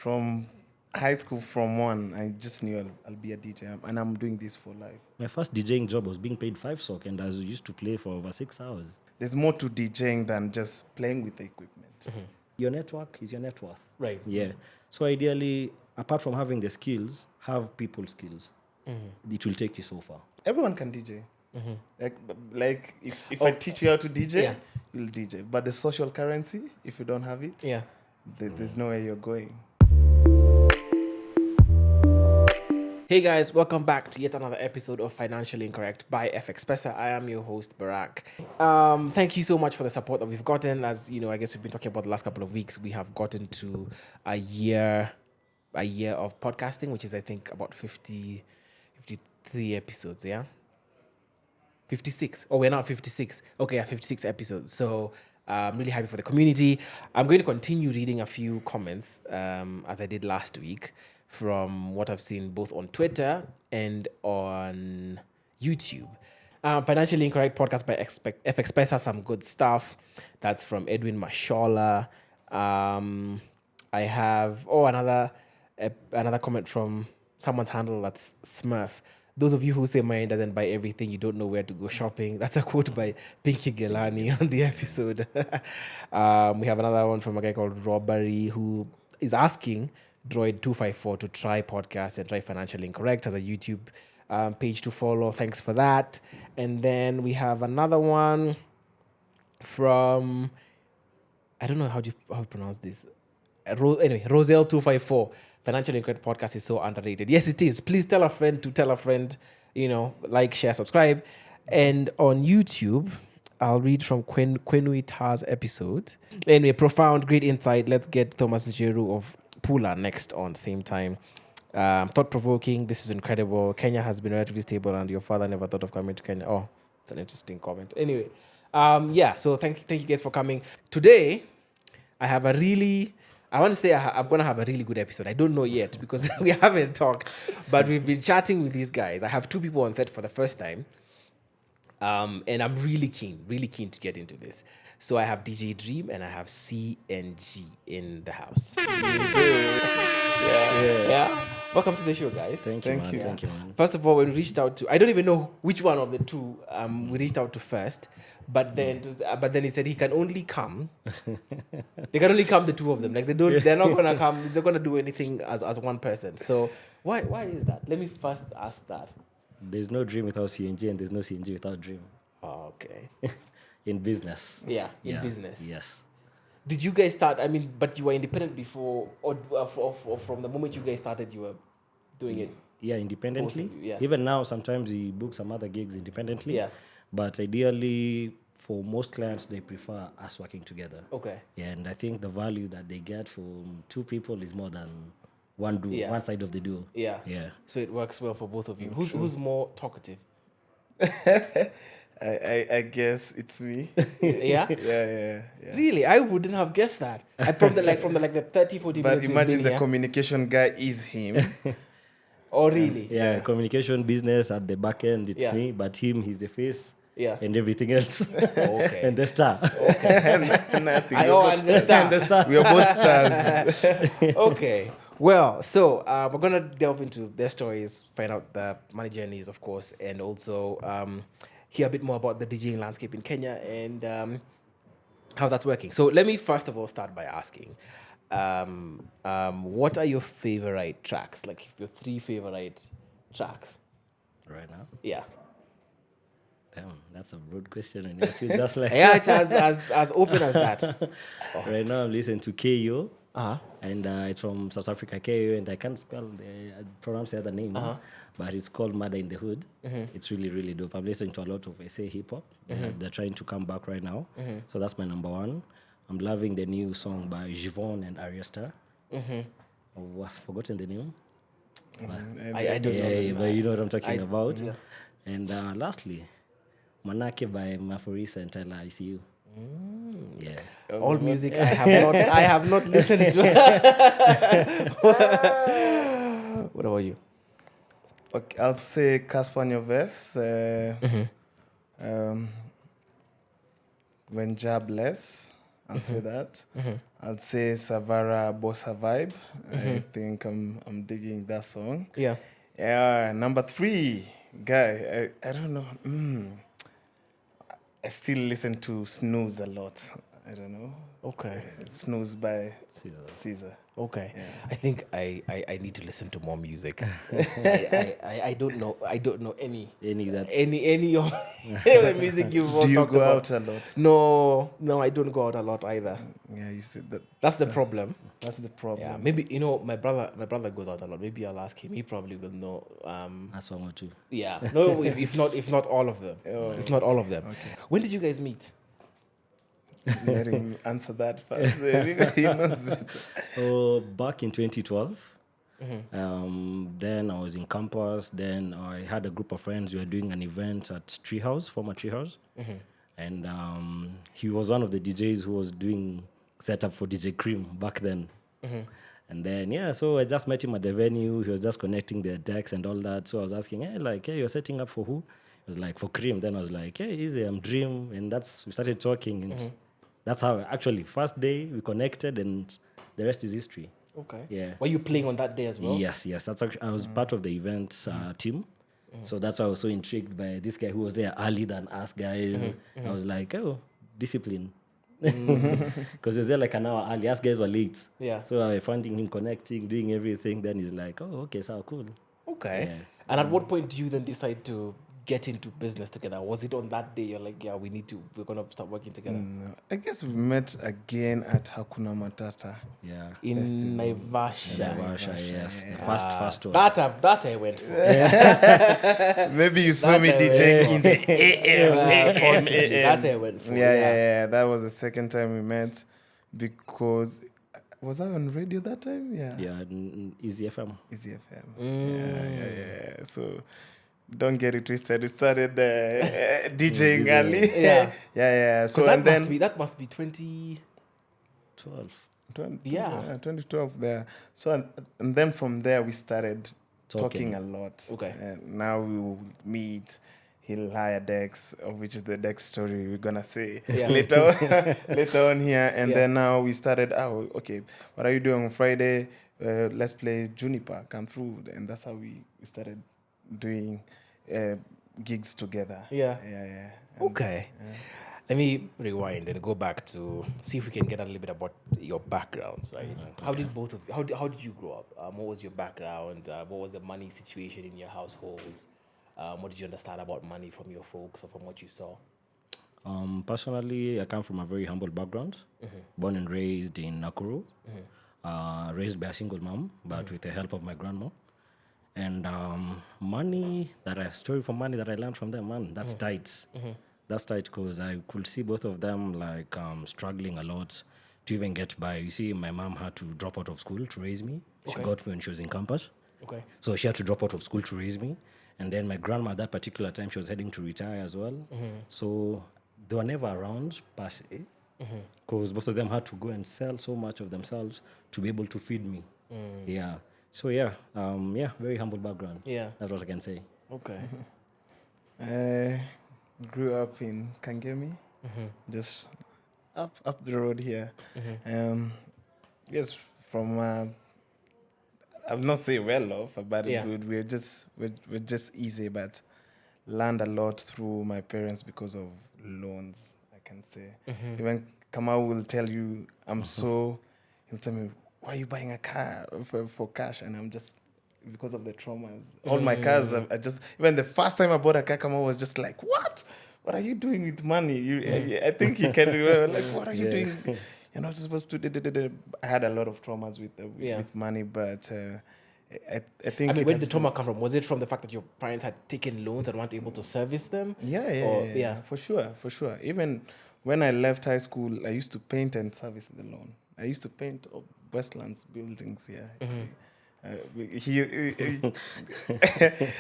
From high school, from one, I just knew I'll be a DJ, and I'm doing this for life. My first DJing job was being paid 5 sock, and I used to play for over 6 hours. There's more to DJing than just playing with the equipment. Your network is your net worth. Right. Yeah. So ideally, apart from having the skills, have people skills. It will take you so far. Everyone can DJ. Like if I teach you how to DJ, you'll DJ. But the social currency, if you don't have it, there's no way you're going. Hey guys, welcome back to yet another episode of Financially Incorrect by FX Pesa. I am your host, Barrack. Thank you so much for the support that we've gotten. As you know, I guess we've been talking about the last couple of weeks. We have gotten to a year of podcasting, which is I think about 53 episodes, yeah? 56. Oh, we're now at 56. Okay, 56 episodes. So I'm really happy for the community. I'm going to continue reading a few comments as I did last week from what I've seen both on Twitter and on YouTube. Financially Incorrect podcast by FX Pesa has some good stuff. That's from Edwin Mashola. I have another comment from someone's handle that's Smurf. Those of you who say mine doesn't buy everything, you don't know where to go shopping. That's a quote by Pinky Gelani on the episode. We have another one from a guy called Robbery who is asking Droid254 to try podcast and try Financially Incorrect as a YouTube page to follow. Thanks for that. And then we have another one from, I don't know how you pronounce this. Anyway, Roselle254. Financially Incorrect podcast is so underrated. Yes, it is. Please tell a friend to tell a friend, like, share, subscribe. And on YouTube, I'll read from Kwenui Tar's episode. Anyway, profound, great insight. Let's get Thomas Njoroge of Pula next on same time. Thought-provoking. This is incredible. Kenya has been relatively stable and your father never thought of coming to Kenya. Oh, it's an interesting comment. Anyway, so thank you guys for coming. Today, I'm going to have a really good episode. I don't know yet because we haven't talked, but we've been chatting with these guys. I have two people on set for the first time. And I'm really keen to get into this. So I have DJ Dream and I have CNG in the house. Yeah. Welcome to the show, guys. Thank you, man. First of all, when we reached out to, I don't even know which one of the two we reached out to first, but then he said he can only come. They can only come the two of them. Like they're not gonna come. They're gonna do anything as one person. So why is that? Let me first ask that. There's no Dream without CNG, and there's no CNG without Dream. Oh, okay. In business. Yeah, in business. Yes. Did you guys start? I mean, but you were independent before, or from the moment you guys started, you were doing it. Yeah, independently. Yeah. Even now, sometimes we book some other gigs independently. Yeah. But ideally, for most clients, they prefer us working together. Okay. Yeah, and I think the value that they get from two people is more than one side of the duo. Yeah. Yeah. So it works well for both of you. Who's more talkative? I guess it's me. Yeah? Yeah. Really? I wouldn't have guessed that. From the 30, 40 But minutes. imagine the communication guy is him. Oh, really? Yeah, communication business at the back end, it's Yeah. me, but he's the face. Yeah. And everything else. Okay. And the star. Nothing. I understand. The star. We are both stars. Okay. Well, so we're going to delve into their stories, find out the money journeys, of course, and also hear a bit more about the DJing landscape in Kenya and how that's working. So let me first of all start by asking, what are your favorite tracks? Like your 3 favorite tracks? Right now? Yeah. Damn, that's a rude question. And it's just like Yeah, it's as open as that. Right now, I'm listening to KO. Uh-huh. And it's from South Africa, KO, and I can't pronounce the other name, but it's called Murder in the Hood. It's really, really dope. I'm listening to a lot of, hip-hop. They're trying to come back right now. So that's my number 1. I'm loving the new song by Jivon and Ariesta. I've forgotten the name. I don't know. But you know what I'm talking about. Yeah. And lastly, Manake by Maforisa and Tyler ICU. Yeah. All music I have not listened to. What about you? Okay, I'll say Casper Nyovest. When Jah Bless. I'll say that. I'll say Savara Bossa Vibe. I think I'm digging that song. Yeah. Yeah. Number 3, guy. I don't know. I still listen to Snooze a lot. I don't know. Okay. Snooze by Caesar. Okay. Yeah. I think I need to listen to more music. I don't know any of the music you've Do you talked go about. out a lot? No, I don't go out a lot either. Yeah, you said that. That's the problem. That's the problem. Yeah, maybe my brother goes out a lot. Maybe I'll ask him. He probably will know. That's one or two. Yeah, no, if not all of them. If not all of them. Okay. When did you guys meet? Let him answer that first. Because he knows better. Oh, back in 2012. Then I was in campus. Then I had a group of friends. We were doing an event at Treehouse, former Treehouse. And he was one of the DJs who was doing setup for DJ Cream back then. And then, so I just met him at the venue. He was just connecting the decks and all that. So I was asking, hey, you're setting up for who? He was like, for Cream. Then I was like, hey, easy, I'm Dream. And we started talking. And that's how, actually, first day we connected and the rest is history. Okay. Yeah. Were you playing on that day as well? Yes. That's actually, I was part of the event team. So that's why I was so intrigued by this guy who was there early than us guys. I was like, discipline. Because he was there like an hour early. Us guys were late. Yeah. So I was finding him connecting, doing everything. Then he's like, okay, so cool. Okay. Yeah. And at what point do you then decide to get into business together? Was it on that day you're like, we're going to start working together? No, I guess we met again at Hakuna Matata. Yeah. In Naivasha. Yes. The first one. That I went for. Maybe you saw me DJing in the AM. Possibly. That I went for. Yeah. That was the second time we met because... Was I on radio that time? Yeah. Yeah, Easy FM. Easy FM. Yeah. So... Don't get it twisted. We started DJing early. Yeah. So that must be 2012. 2012 there. So and then from there we started talking a lot. Okay. Now we will meet. He'll hire Dex, of which is the Dex story we're gonna say later on here. And then now we started. Okay. What are you doing on Friday? Let's play Juniper. Come through, and that's how we started doing gigs together. Yeah. Okay. Let me rewind and go back to see if we can get a little bit about your backgrounds, right? Okay. How did both of you, how did you grow up? What was your background? What was the money situation in your household? What did you understand about money from your folks or from what you saw? Personally, I come from a very humble background. Born and raised in Nakuru. Raised by a single mom, but with the help of my grandma. And story for money that I learned from them, man, that's tight. That's tight because I could see both of them like struggling a lot to even get by. You see, my mom had to drop out of school to raise me. She got me when she was in campus. Okay. So she had to drop out of school to raise me. And then my grandma at that particular time, she was heading to retire as well. So they were never around per se because both of them had to go and sell so much of themselves to be able to feed me. Yeah. So very humble background. Yeah, that's what I can say. Okay. Grew up in Kangemi, just up the road here. Yes, from I'll not say well off, but good. We're just easy, but learned a lot through my parents because of loans. I can say. Even Kamau will tell you, he'll tell me, why are you buying a car for cash? And I'm just, because of the traumas. All my cars, I just, even the first time I bought a car, Kamau was just like, what? What are you doing with money? I think you can remember, like, what are you doing? You're not supposed to. I had a lot of traumas with money, but I think. I mean, where did the trauma come from? Was it from the fact that your parents had taken loans and weren't able to service them? Yeah, for sure. Even when I left high school, I used to paint and service the loan. I used to paint Westlands buildings,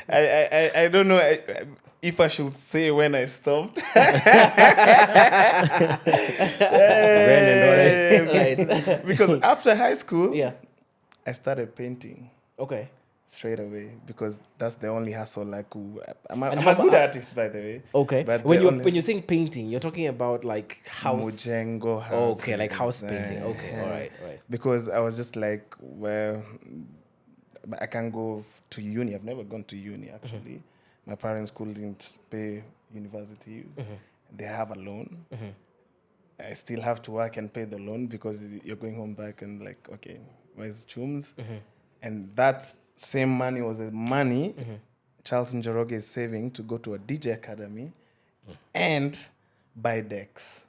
I don't know if I should say when I stopped. Because after high school, I started painting. Okay. straight away, because that's the only hustle I could. I'm a how good about- artist, by the way. Okay. But When you're saying painting, you're talking about like house. Mujengo house. Okay, like house painting. Okay, all right. Because I was just like, well, I can't go to uni. I've never gone to uni, actually. My parents couldn't pay university. They have a loan. I still have to work and pay the loan, because you're going home back and like, okay, where's Chums? And that same money was the money Charles Njoroge is saving to go to a DJ academy and buy decks.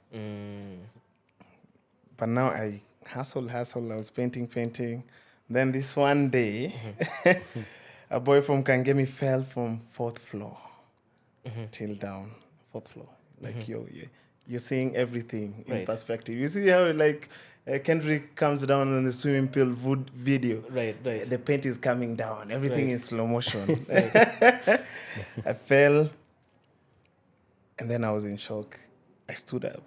But now I hustle. I was painting. Then this one day, a boy from Kangemi fell from 4th floor till down, 4th floor. Like, you're seeing everything in perspective. You see how, like, Kendrick comes down on the swimming pool video. Right. The paint is coming down. Everything in slow motion. I fell, and then I was in shock. I stood up,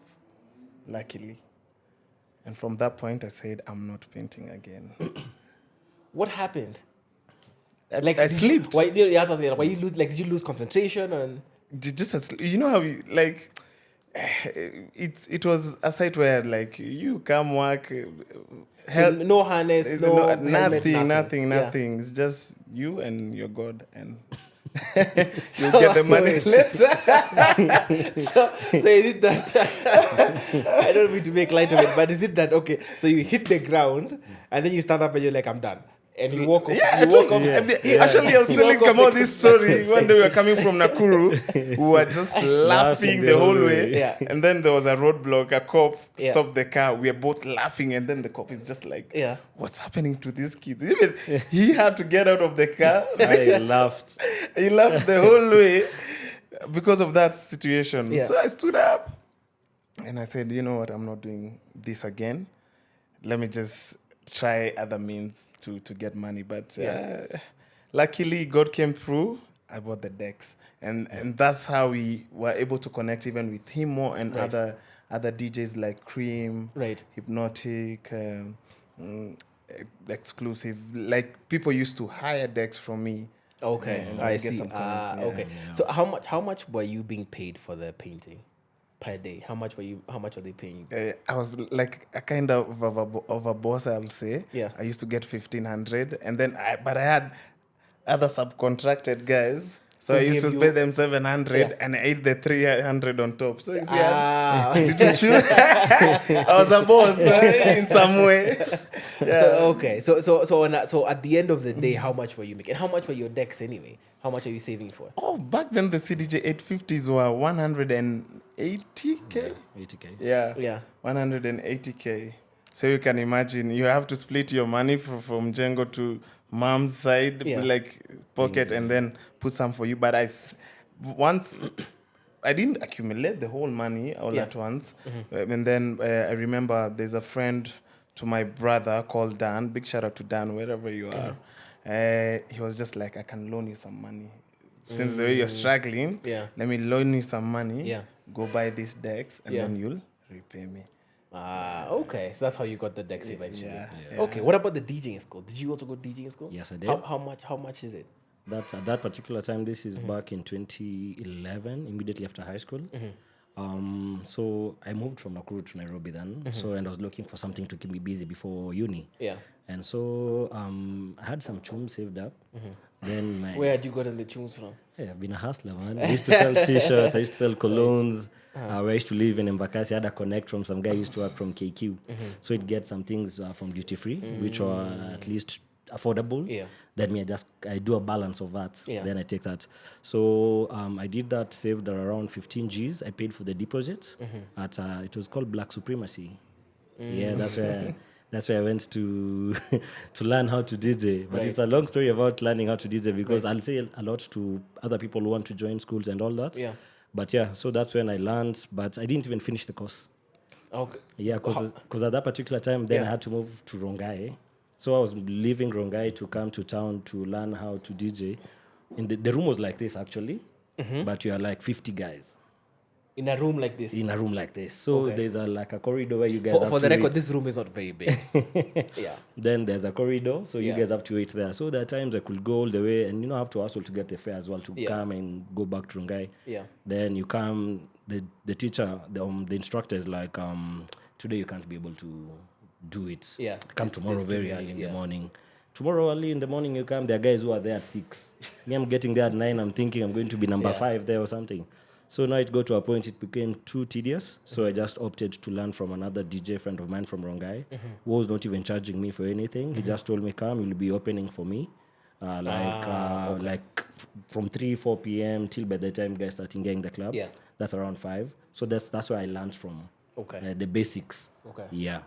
luckily. And from that point, I said, I'm not painting again. What happened? Like, I slept. Why did you lose concentration? And You know how you, like, it was a site where, like, you come work, so no harness, helmet, nothing. Yeah. It's just you and your God, and you get the money later. So is it that I don't mean to make light of it, but is it that okay? So you hit the ground and then you stand up and you're like, I'm done. And you walk off. Yeah, you walk off. Actually, I was telling Kamau this story. One day we were coming from Nakuru. We were just laughing the whole way. Yeah. And then there was a roadblock. A cop stopped the car. We were both laughing. And then the cop is just like, what's happening to these kids? Even he had to get out of the car. I laughed. He laughed the whole way because of that situation. Yeah. So I stood up and I said, you know what? I'm not doing this again. Let me just try other means to get money. But luckily, God came through. I bought the decks. And that's how we were able to connect even with him more and other DJs like Cream, Hypnotic, Exclusive. Like, people used to hire decks from me. Okay, and I get see. some comments, Okay. Yeah. So how much were you being paid for the painting per day? How much are they paying you? I was like a kind of a boss, I'll say. Yeah. I used to get 1,500, and then I had other subcontracted guys. So I used to pay them 700, and I ate the 300 on top. So it's I was a boss in some way. Yeah. So at the end of the day, how much were you making? How much were your decks anyway? How much are you saving for? Oh, back then the CDJ 850s were 180k. 80K. Yeah. 180k. So you can imagine, you have to split your money from Django to mom's side, like pocket, and then put some for you. But once I didn't accumulate the whole money all at once. And then I remember there's a friend to my brother called Dan. Big shout out to Dan, wherever you are. He was just like, I can loan you some money. Since the way you're struggling, let me loan you some money. Go buy these decks, and then you'll repay me. Okay. So that's how you got the decks eventually. Yeah. Okay. What about the DJing school? Did you also go DJing school? Yes, I did. How much is it? That's at that particular time. This is back in 2011, immediately after high school. So I moved from Nakuru to Nairobi then. And I was looking for something to keep me busy before uni. Yeah. And so I had some chum saved up. Then where had you gotten the tunes from? Yeah, I've been a hustler, man. I used to sell T-shirts. I used to sell colognes. Where I used to live in Embakasi, I had a connect from some guy who used to work from KQ. So he'd get some things from duty free, which are at least affordable. Yeah. Then I do a balance of that. Yeah. Then I take that. So I did that, saved around 15 Gs. I paid for the deposit at it was called Black Supremacy. Yeah, that's where I went to learn how to DJ. But it's a long story about learning how to DJ because I'll say a lot to other people who want to join schools and all that. Yeah. But so that's when I learned. But I didn't even finish the course. Okay. Yeah, because at that particular time, then I had to move to Rongai. So I was leaving Rongai to come to town to learn how to DJ. And the room was like this, actually. But you are like 50 guys. In a room like this? In a room like this. So there's like a corridor where you guys have for to the record, eat. this room is not very big. Yeah. Then there's a corridor, so you guys have to wait there. So there are times I could go all the way, and have to hustle to get the fare as well to come and go back to Rungai. Yeah. Then you come, the teacher, the instructor is like, today you can't be able to do it. Yeah. Come tomorrow very early in the morning. Tomorrow early in the morning you come, there are guys who are there at 6. Me, I'm getting there at 9, I'm thinking I'm going to be number 5 there or something. So now it got to a point it became too tedious. So I just opted to learn from another DJ friend of mine from Rongai, who was not even charging me for anything. He just told me, come, you'll be opening for me. From 3-4 p.m. till by the time guys start getting the club. Yeah. That's around 5. So that's where I learned from. The basics. Yeah.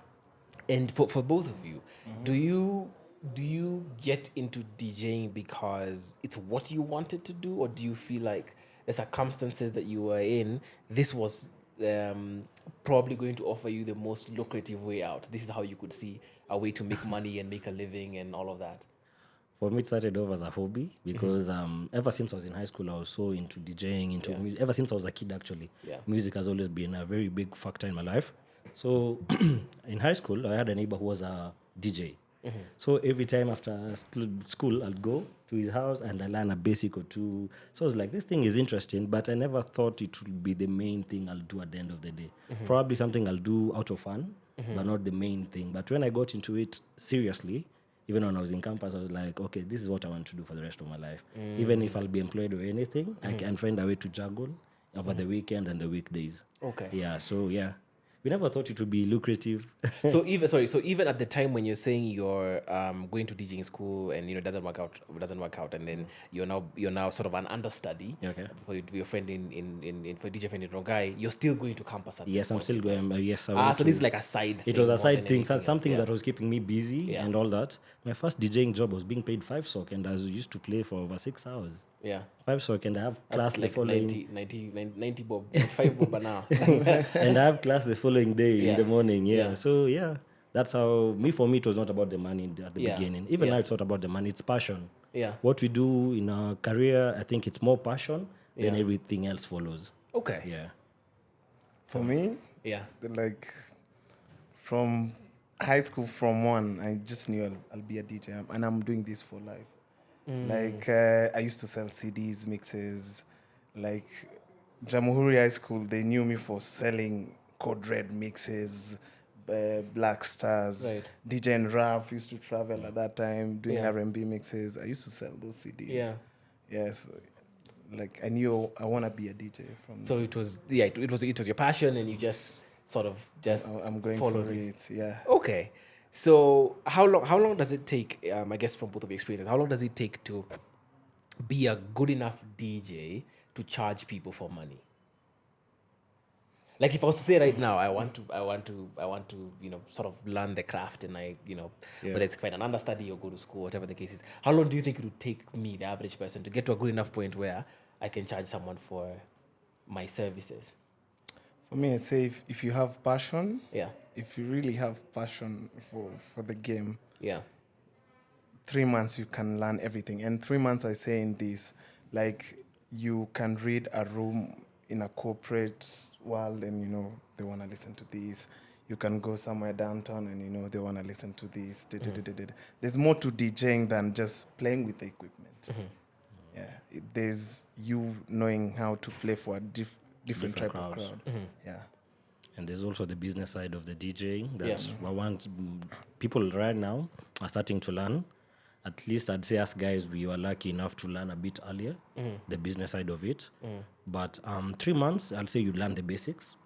And for both of you, do you get into DJing because it's what you wanted to do, or do you feel like the circumstances that you were in, this was probably going to offer you the most lucrative way out? This is how you could see a way to make money and make a living and all of that. For me, it started off as a hobby because ever since I was in high school, I was so into DJing, into music. Ever since I was a kid, actually, music has always been a very big factor in my life. So in high school, I had a neighbor who was a DJ. So every time after school, I'd go to his house and I learn a basic or two. So I was like, this thing is interesting, but I never thought it would be the main thing I'll do at the end of the day. Probably something I'll do out of fun, but not the main thing. But when I got into it seriously, even when I was in campus, I was like, okay, this is what I want to do for the rest of my life. Even if I'll be employed or anything, I can find a way to juggle over the weekend and the weekdays. Yeah, so yeah. We never thought it would be lucrative. So even at the time when you're saying you're going to DJing school and it doesn't work out, and then you're now sort of an understudy for your friend for DJ friend in Rongai, you're still going to campus at this point. I'm still going. Yes, so this is like a side thing. It was a side thing, something that was keeping me busy and all that. My first DJing job was being paid 5 sock, and I used to play for over 6 hours. 5 sock, and I have class the following 90 bob, 5 bob now. And I have class the following day in the morning. So that's how for me it was not about the money at the beginning. Even now it's not about the money, it's passion. What we do in our career, I think it's more passion than everything else follows. For me, like from high school, from 1, I just knew I'll be a DJ, and I'm doing this for life. Like I used to sell CDs, mixes. Like Jamhuri High School, they knew me for selling Code Red mixes, Black Stars. DJ and Rap used to travel at that time doing R&B mixes. I used to sell those CDs. Yes. Like I knew I want to be a DJ from. So it was your passion, and you just sort of I'm going for it. Okay. So how long does it take, I guess from both of your experiences, how long does it take to be a good enough DJ to charge people for money? Like if I was to say right now, I want to sort of learn the craft, and whether it's find an understudy or go to school, whatever the case is, how long do you think it would take me, the average person, to get to a good enough point where I can charge someone for my services? For me, I'd say if you have passion, if you really have passion for the game, 3 months you can learn everything. And 3 months, I say in this, like you can read a room in a corporate world and, they want to listen to this. You can go somewhere downtown and, they want to listen to this. There's more to DJing than just playing with the equipment. There's you knowing how to play for a different type crowds. Of crowd. And there's also the business side of the DJing that I want people right now are starting to learn. At least I'd say us guys, we were lucky enough to learn a bit earlier, the business side of it. But 3 months, I'll say you learn the basics.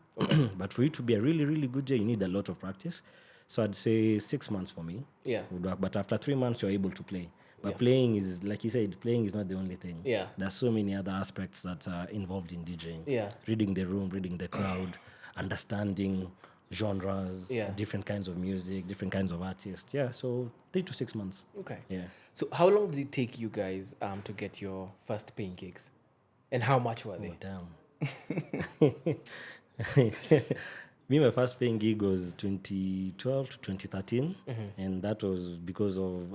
But for you to be a really, really good DJ, you need a lot of practice. So I'd say 6 months for me would work. But after 3 months, you're able to play. But playing is, like you said, playing is not the only thing. There's so many other aspects that are involved in DJing. Reading the room, reading the crowd, understanding genres, different kinds of music, different kinds of artists. So 3 to 6 months. Okay. So how long did it take you guys to get your first paying gigs? And how much were they? Damn. Me, my first paying gig was 2012 to 2013. And that was because of,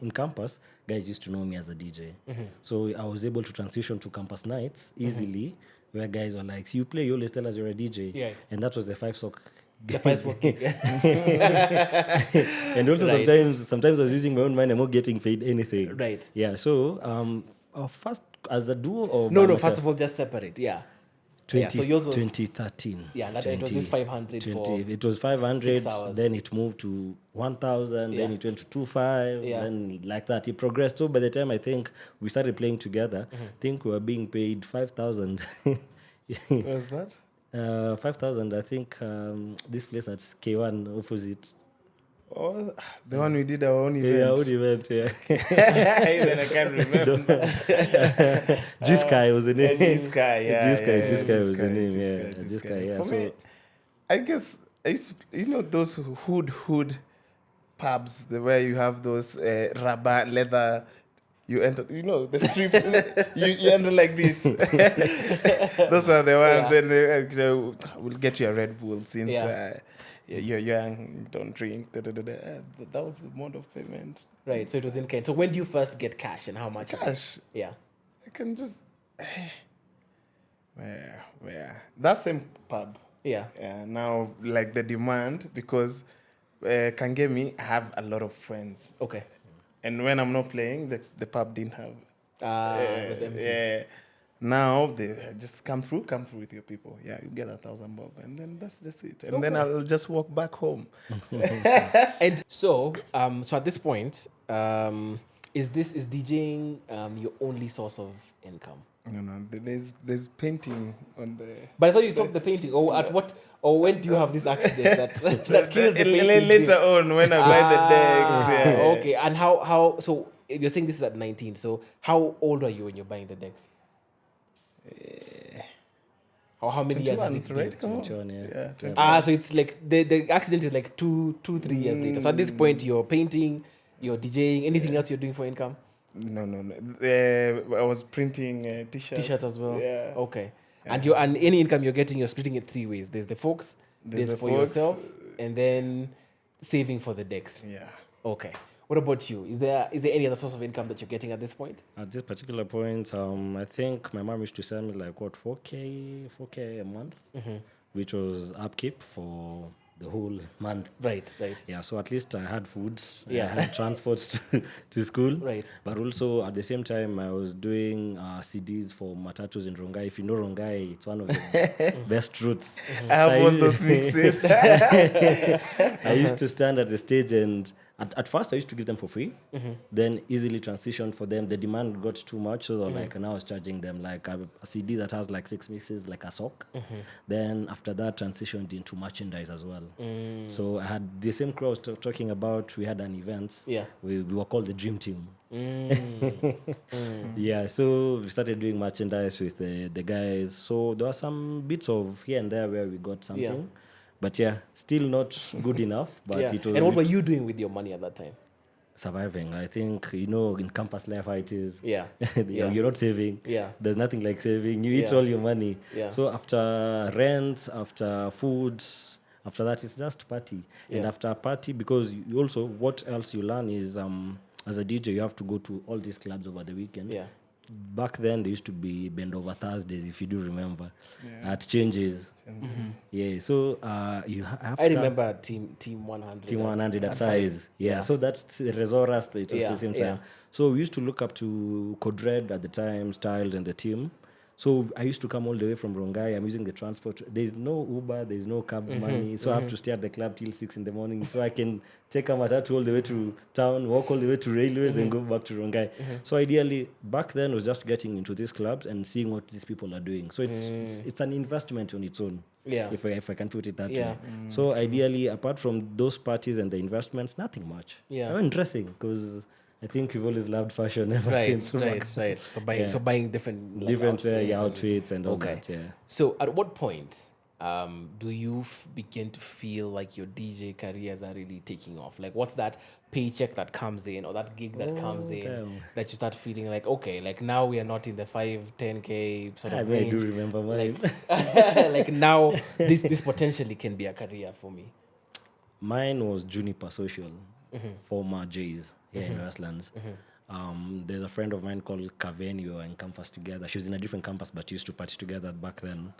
in campus, guys used to know me as a DJ. So I was able to transition to campus nights easily where guys were like, so you play, you always tell us you're a DJ. Yeah. And that was the 5 sock. The Facebook gig. And also Right. sometimes I was using my own money, I'm not getting paid anything. Right. Yeah, so first as a duo or No, by first myself? of all, just separate. Yeah. 20, Yeah, so yours was 2013. Yeah, that it was this 500 for It was 500, 6 hours. then it moved to 1,000, Yeah. then it went to 2,500, Yeah. then like that. It progressed. So by the time I think we started playing together, I think we were being paid 5,000. What was that? 5,000, I think this place at K1 opposite. Oh, the one we did our own event. Yeah, own event, yeah. Even I can't remember. G-Sky was the name. G-Sky, yeah. G-Sky was the name, yeah. G-Sky, G-Sky, yeah. For So, me, I guess I used to, those hood pubs, where you have those rubber, leather. You enter, the strip. you enter like this. Those are the ones, and we'll get you a Red Bull since you're young, don't drink. That was the mode of payment. Right, so it was in kind. So when do you first get cash and how much? Cash. Yeah. I can just. Where? That same pub. Yeah. Now, like the demand, because Kangemi, I have a lot of friends. Okay. And when I'm not playing, the pub didn't have. It was empty. Yeah. Now they just come through with your people. Yeah, you get 1,000 bob, and then that's just it. And then I'll just walk back home. And so at this point, is DJing your only source of income? No. There's painting on the. But I thought you stopped the painting. Or when do you have this accident that kills the painting? Later on, when I buy the decks. Yeah. Okay, and how? So you're saying this is at 19. So how old are you when you're buying the decks? How many years has it been? Right? Come on. 21, yeah. 21. So it's like the accident is like 3 years later. So at this point, you're painting, you're DJing, anything else you're doing for income? No. I was printing t-shirts. T-shirts as well. Yeah. Okay. And any income you're getting, you're splitting it 3 ways. There's the folks, there's the for folks, yourself, and then saving for the decks. Yeah. Okay. What about you? Is there any other source of income that you're getting at this point? At this particular point, I think my mom used to send me like 4K a month, which was upkeep for the whole month. Right. Yeah, so at least I had food, Yeah. I had transport to school. Right. But also at the same time, I was doing CDs for Matatus in Rongai. If you know Rongai, it's one of the best routes. I have one those mixes. I used to stand at the stage and at first I used to give them for free, then easily transitioned for them. The demand got too much, so like now I was charging them like a CD that has like 6 mixes, like a sock. Then after that transitioned into merchandise as well. So I had the same crew I was talking about. We had an event. Yeah. We were called the Dream Team. Yeah, so we started doing merchandise with the guys. So there were some bits of here and there where we got something. Yeah. But yeah, still not good enough. But Yeah. it was. And what were you doing with your money at that time? Surviving. I think, in campus life how it is. Yeah. You're not saving. Yeah. There's nothing like saving. You eat Yeah. all your money. Yeah. So after rent, after food, after that it's just party. And Yeah. after party, because you also, what else you learn is as a DJ you have to go to all these clubs over the weekend. Yeah. Back then there used to be bend over Thursdays, if you do remember. At Changes. Yeah, so you have I to remember Team 100. Team 100 at size. Yeah, so that's Resoras, it was Yeah, the same yeah. time. So we used to look up to Codred at the time, Styles and the team. So I used to come all the way from Rongai. I'm using the transport. There's no Uber, there's no cab money. So I have to stay at the club till 6 in the morning. So I can take a matatu all the way to town, walk all the way to railways and go back to Rongai. So ideally, back then was just getting into these clubs and seeing what these people are doing. So it's an investment on its own. Yeah. If I can put it that Yeah. way. So ideally, apart from those parties and the investments, nothing much. Yeah. I went dressing because I think we've always loved fashion ever since. Right. So buying different outfits and all that. Yeah. So at what point do you begin to feel like your DJ careers are really taking off? Like what's that paycheck that comes in or that gig that comes in damn. that you start feeling like, okay, like now we are not in the 5-10K sort of I range. do remember mine. Like now this potentially can be a career for me. Mine was Juniper Social, former Jays. here in Westlands. There's a friend of mine called Kaveni. We were in campus together. She was in a different campus, but used to party together back then.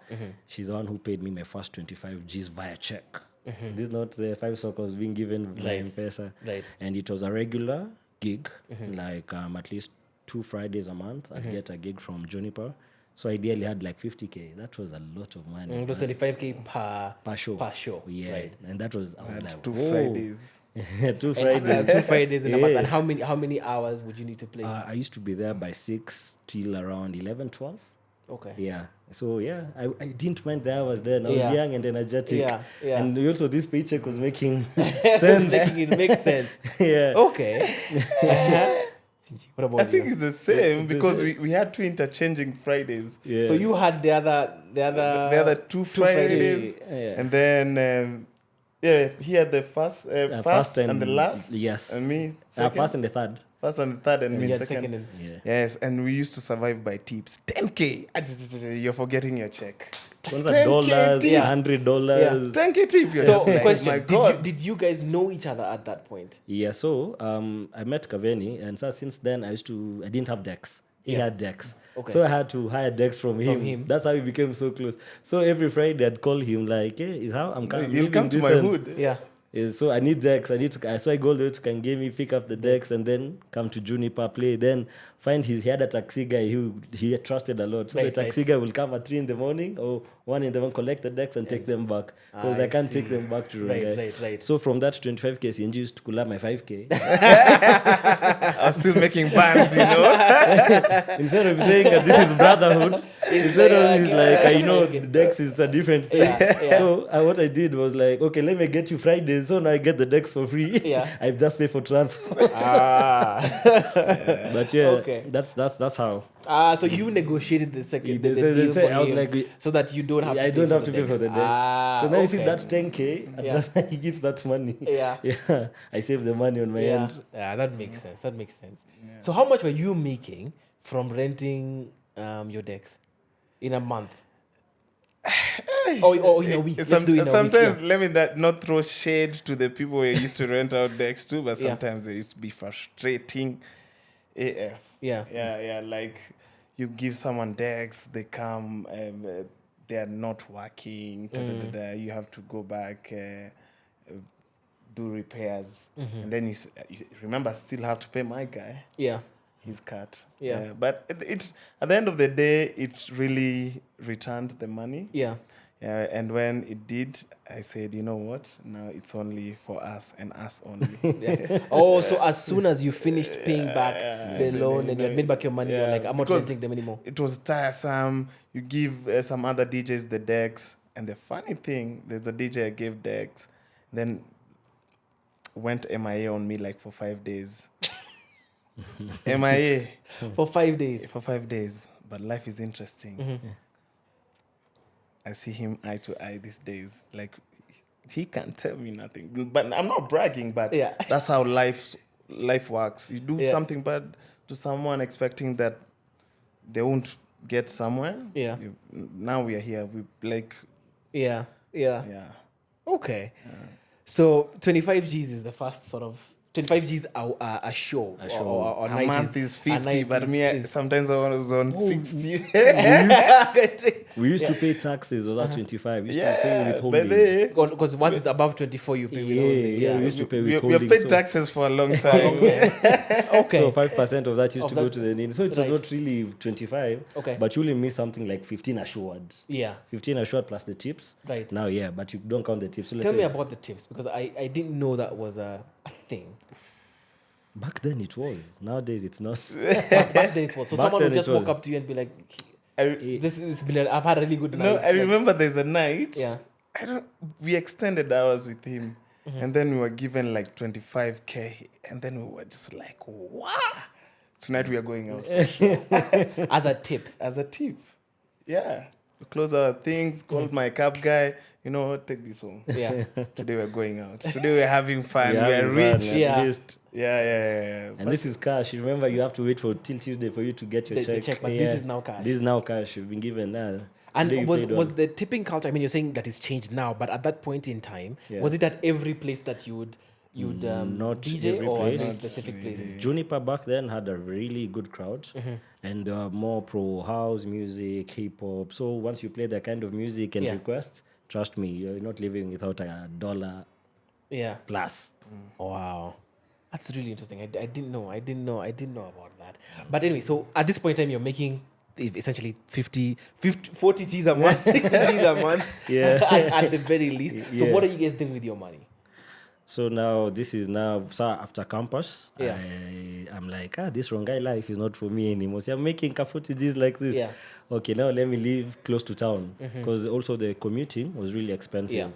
She's the one who paid me my first 25 G's via check. This is not the 5 sockers being given via M-Pesa. Right. And it was a regular gig, like at least 2 Fridays a month. I'd get a gig from Juniper. So ideally had like 50K. That was a lot of money. It was 25K per show. Yeah. Right. And that was, I was like, 2 whoa. Fridays. 2 Fridays. 2 Fridays in a month. And how many hours would you need to play? I used to be there by 6 till around 11, 12. Okay. Yeah. So yeah, I didn't mind the hours then. I was young and energetic. Yeah. And also this paycheck was making sense. It makes sense. Yeah. Okay. What about I think you? it's the same It's the because same. we had 2 interchanging Fridays. Yeah. So you had the other 2 Fridays, Yeah. and then he had the first and the last. Yes. And me second. First and the third. First and the third, and you me had second. second and Yeah. Yes, and we used to survive by tips. 10K. You're forgetting your check. $10, $10K tip. $100. 10K tip. You're So, just like, question: my God. Did you guys know each other at that point? Yeah, so I met Kaveni, and so since then I didn't have decks. He had decks. Okay. So I had to hire decks from him. That's how we became so close. So every Friday I'd call him like, hey, is how I'm coming. You'll come to my hood. Yeah. So I need decks. So I go all the way to Kangemi, pick up the decks, and then come to Juniper, play. Then find he had a taxi guy who he trusted a lot. So the taxi guy will come at 3 in the morning or 1 in the morning, collect the decks and take them back. Because I can't take them back to Rongai. Right. So from that 25K, CNG used to pull up my 5K. I was still making bands, Instead of saying that this is brotherhood, instead of he's like, the decks is a different thing. Yeah. So what I did was like, okay, let me get you Fridays, so now I get the decks for free. Yeah. I just pay for transport. But yeah, Okay. that's how. So you negotiated the second They deal say, for I was him like, so that you don't have to I pay don't for have to pay for the deck. So now you see okay. that 10K, and Yeah. then he gets that money. Yeah. Yeah, I save the money on my end. Yeah, that makes sense. So how much were you making from renting your decks in a month? or in a week? Let's do it in a Sometimes, week. let me not throw shade to the people who used to rent out decks too, but Yeah. sometimes they used to be frustrating AF. Yeah. Like you give someone decks, they come, they are not working, you have to go back, do repairs, and then you remember still have to pay my guy Yeah. his cut. Yeah. But it's at the end of the day, it's really returned the money. Yeah. Yeah, and when it did, I said, you know what? Now it's only for us and us only. So as soon as you finished paying back the loan and you had made back your money, you're like, I'm not because renting them anymore. It was tiresome. You give some other DJs the decks. And the funny thing, there's a DJ I gave decks, then went MIA on me like for 5 days. MIA. For 5 days. For 5 days. But life is interesting. I see him eye to eye these days. Like, he can't tell me nothing. But I'm not bragging, but Yeah. that's how life works. You do Yeah. something bad to someone expecting that they won't get somewhere. Yeah. Now we are here. We like, Yeah. yeah. Okay. So 25 G's is the first sort of 25 G's a show. A show. Or A 90s. month is 50, A but 90s me, is- sometimes I was on 60. We used to pay taxes on that 25. We used to pay Yeah, but withholding. they, Because once it's above 24, you pay withholding. Yeah, we used to pay we withholding. have paid so- taxes for a long time. Okay. So 5% of that used Of to that- go to the NIN. So it was right. not really 25. Okay. But you only miss something like 15 assured. Yeah. 15 assured plus the tips. Right. Now, yeah, but you don't count the tips. So let's Tell say me about the tips because I didn't know that was a thing. back then it was. Nowadays it's not. Back then it was. So Back someone then would just it was. walk up to you and be like, I, I've had a really good night. no, I remember there's a night. Yeah. We extended hours with him, and then we were given like 25K, and then we were just like, wow. Tonight we are going out for sure. As a tip. As a tip. Yeah. We close our things, called my cab guy, take this home. Yeah. Today we're going out. Today we're having fun. We're We are having rich. fun, Yeah. at least. Yeah. And this is cash. Remember, you have to wait for till Tuesday for you to get your The check. check, but this is now cash. This is now cash. You've been given now. And Today you was paid all. was the tipping culture? I mean, you're saying that it's changed now, but at that point in time, Yeah. was it at every place that you would You'd Not DJ every or place. in specific places? Juniper back then had a really good crowd, and more pro house music, hip hop. So once you play that kind of music and request, trust me, you're not living without $1 plus. Wow. That's really interesting. I didn't know. I didn't know about that. But anyway, so at this point in time, you're making essentially 40 G's a month, 60 G's a month at the very least. So what are you guys doing with your money? So now so after campus, I'm like, this Rongai life is not for me anymore. So I'm making 40 G's like this. Yeah. Okay, now let me live close to town because also the commuting was really expensive.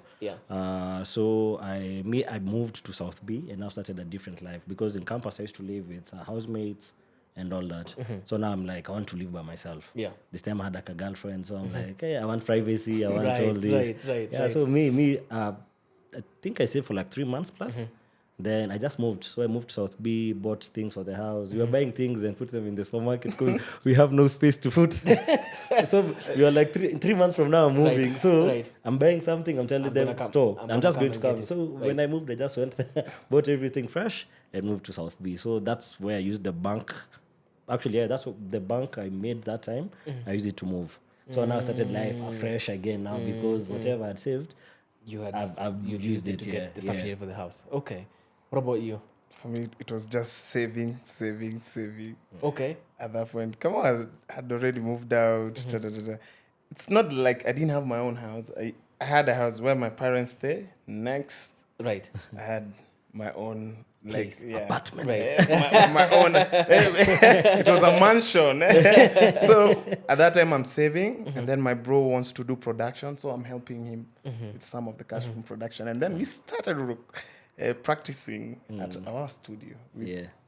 So I moved to South B and now started a different life because in campus I used to live with housemates and all that. So now I'm like, I want to live by myself. Yeah. This time I had like a girlfriend, so I'm like, hey, I want privacy, I want all this. Right. So I think I saved for like 3 months plus. Then I just moved. So I moved to South B, bought things for the house. We were buying things and put them in the supermarket because we have no space to put. So we are like 3 months from now I'm moving. So I'm buying something, I'm telling them store. I'm just going to come. So when I moved, I just went there, bought everything fresh and moved to South B. So that's where I used the bank. Actually, that's what the bank I made that time. I used it to move. So now I started life afresh again now because whatever I had saved, I've used it to get the stuff needed for the house. Okay. What about you? For me, it was just saving. Okay. At that point, Kamau had already moved out. It's not like I didn't have my own house. I had a house where my parents stay. Next, I had my own apartment. my own. It was a mansion. So at that time, I'm saving, and then my bro wants to do production, so I'm helping him with some of the cash from production, and then we started practicing at our studio.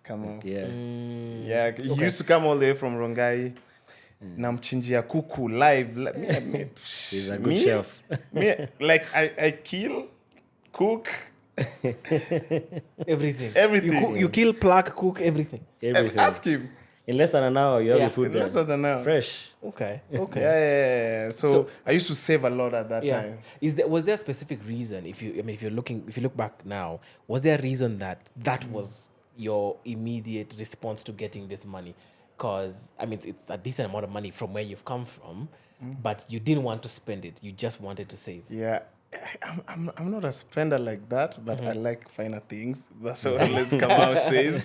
Kamau. He used to come all the way from Rongai. Namchinjia kuku live. He's a good chef. I kill, cook. Everything. You kill, pluck, cook, everything. Ask him. In less than an hour, you have your food in less than an hour. Fresh. Okay. Yeah. So I used to save a lot at that time. Was there a specific reason? If you look back now, was there a reason that was your immediate response to getting this money? Because it's a decent amount of money from where you've come from, but you didn't want to spend it. You just wanted to save. Yeah. I'm not a spender like that, but I like finer things. That's what Let's Kamau says.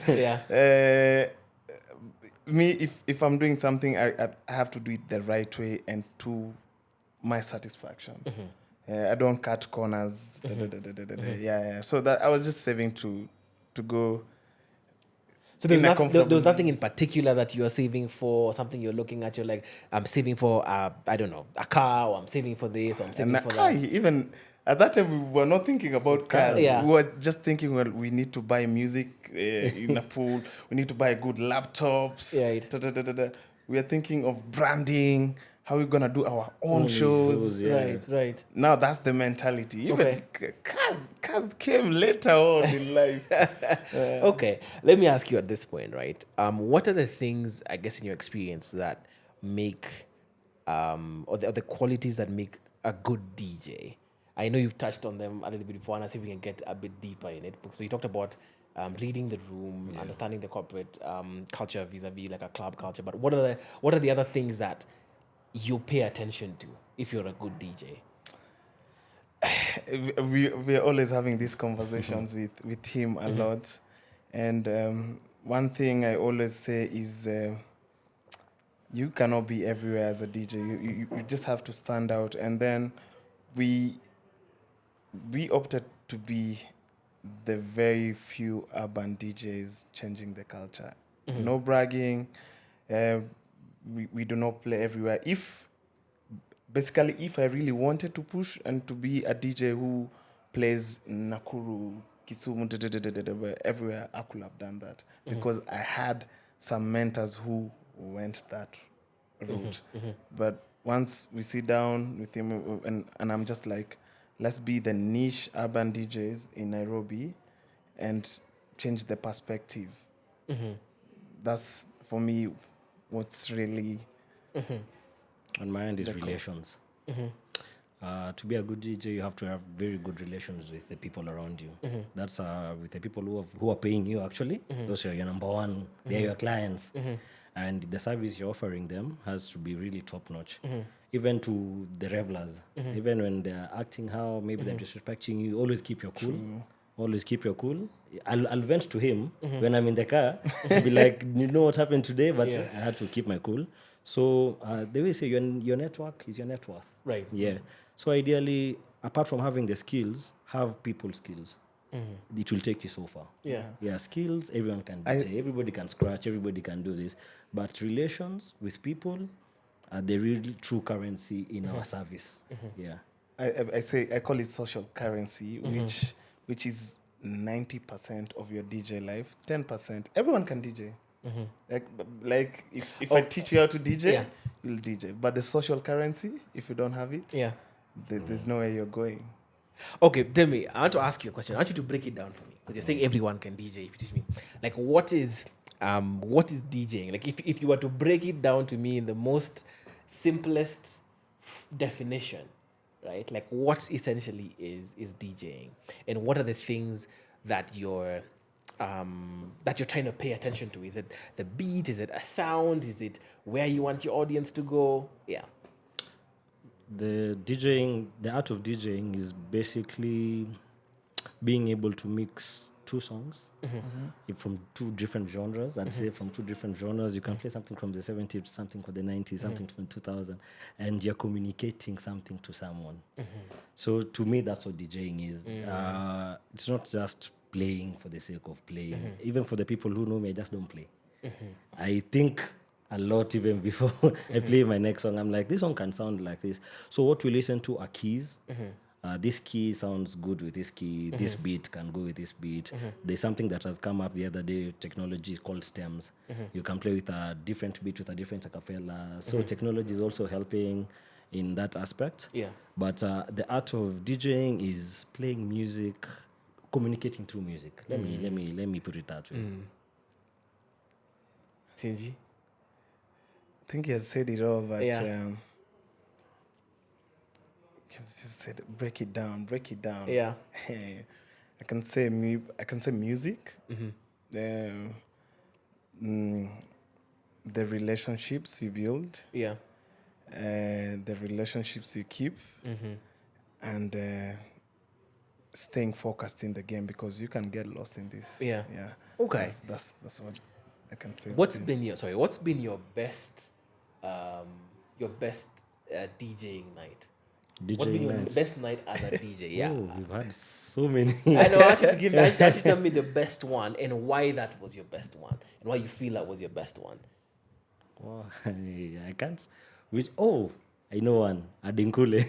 Me, if I'm doing something, I have to do it the right way and to my satisfaction. I don't cut corners. So that I was just saving to go. So there was nothing in particular that you are saving for, something you're looking at, you're like, I'm saving for, I don't know, a car, or I'm saving for this, or I'm saving for that. Even at that time, we were not thinking about cars. Yeah. We were just thinking, well, we need to buy music in a pool. We need to buy good laptops. Right. We are thinking of branding, how we're going to do our own shows. Right. Now that's the mentality. Even cars came later on in life. Okay. Let me ask you at this point, right? What are the things, I guess, in your experience that make, or the qualities that make a good DJ? I know you've touched on them a little bit before, and I see if we can get a bit deeper in it. So you talked about reading the room, understanding the corporate culture vis-a-vis like a club culture. But what are the other things that you pay attention to if you're a good DJ? We are always having these conversations with him a lot. And one thing I always say is you cannot be everywhere as a DJ. You just have to stand out. And then we opted to be the very few urban DJs changing the culture. No bragging. We do not play everywhere. If I really wanted to push and to be a DJ who plays Nakuru, Kisumu, everywhere, I could have done that because I had some mentors who went that route. But once we sit down with him and I'm just like, let's be the niche urban DJs in Nairobi and change the perspective. That's, for me, what's really... On my end is relations. To be a good DJ, you have to have very good relations with the people around you. That's with the people who are paying you, actually. Those are your number one. They're your clients. And the service you're offering them has to be really top-notch. Even to the revelers. Even when they're acting how, maybe they're disrespecting you, always keep your cool. Always keep your cool. I'll vent to him when I'm in the car. Be like, you know what happened today, but I had to keep my cool. So they will say your network is your net worth. Right. Yeah. So ideally, apart from having the skills, have people skills. It will take you so far. Yeah. Yeah, skills, everyone can DJ. Everybody can scratch. Everybody can do this. But relations with people are the real true currency in our service. Yeah. I call it social currency, which is 90% of your DJ life. 10%, everyone can DJ. Like if I teach you how to DJ, you'll DJ. But the social currency, if you don't have it, there's no way you're going. Okay, Demi, I want to ask you a question. I want you to break it down for me, because you're saying everyone can DJ. If you teach me, like, what is DJing? Like, if you were to break it down to me in the most simplest definition, right? Like, what essentially is DJing, and what are the things that you're trying to pay attention to? Is it the beat? Is it a sound? Is it where you want your audience to go? Yeah. The art of DJing is basically being able to mix two songs from two different genres. I'd say from two different genres. You can play something from the 70s, something from the 90s, something from 2000, and you're communicating something to someone. So to me, that's what DJing is. It's not just playing for the sake of playing. Even for the people who know me, I just don't play. I think a lot even before I play my next song. I'm like, this song can sound like this. So what we listen to are keys. This key sounds good with this key. This beat can go with this beat. There's something that has come up the other day, technology called stems. You can play with a different beat with a different acapella. So technology is also helping in that aspect. Yeah. But the art of DJing is playing music, communicating through music. Let me put it that way. CNG? I think he has said it all, but Yeah. you said break it down. Yeah. I can say music. The relationships you build. Yeah. The relationships you keep. And staying focused in the game, because you can get lost in this. Yeah. Yeah. Okay. That's what I can say. What's been your best DJing night? What's been your best night as a DJ? Yeah. Oh, we've had so many. I know. I want you to tell me the best one and why that was your best one and why you feel that was your best one. Wow, I can't. I know one. Adinkule.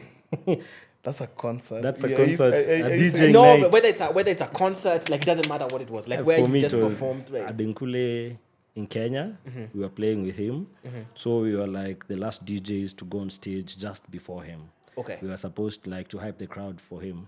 That's a concert. That's a concert. A DJ no, night. but whether it's a concert, like, it doesn't matter what it was. Like, where you just performed. Right? Adinkule in Kenya. We were playing with him. So we were like the last DJs to go on stage just before him. Okay. We were supposed to hype the crowd for him.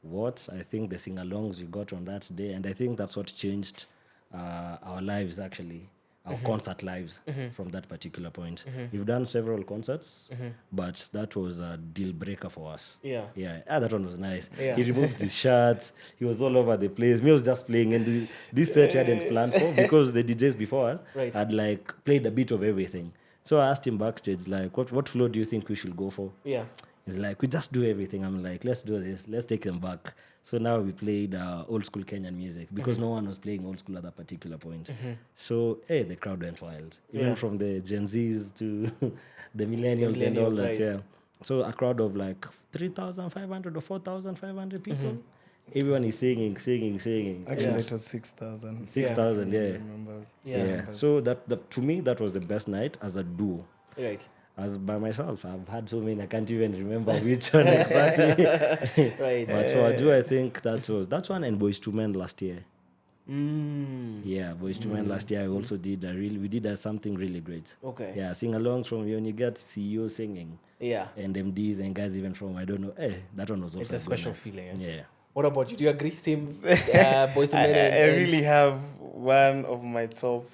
I think the sing-alongs we got on that day, and I think that's what changed our lives, actually. Our concert lives from that particular point. We've done several concerts, but that was a deal breaker for us. Yeah. Yeah. That one was nice. Yeah. He removed his shirt. He was all over the place. Me was just playing, and this set we hadn't planned for, because the DJs before us had played a bit of everything. So I asked him backstage, what floor do you think we should go for? Yeah. He's like, we just do everything. I'm like, let's do this. Let's take them back. So now we played old school Kenyan music, because no one was playing old school at that particular point. So, the crowd went wild. Even from the Gen Zs to the millennials and all that, yeah. So a crowd of 3,500 or 4,500 people. Everyone is singing. Actually, it was 6,000. 6,000, yeah. I remember. Yeah. So that to me, that was the best night as a duo. Right. As by myself, I've had so many, I can't even remember which one exactly. Right. But for a duo, I think that one and Boys to Men last year. Yeah, Boys to Men last year, I also did we did something really great. Okay. Yeah, sing-alongs from when you get CEO singing. Yeah. And MDs and guys even from, I don't know, that one was also It's a special feeling. Eh? Yeah. What about you? Do you agree? Same Boys to Men? I really have one of my top.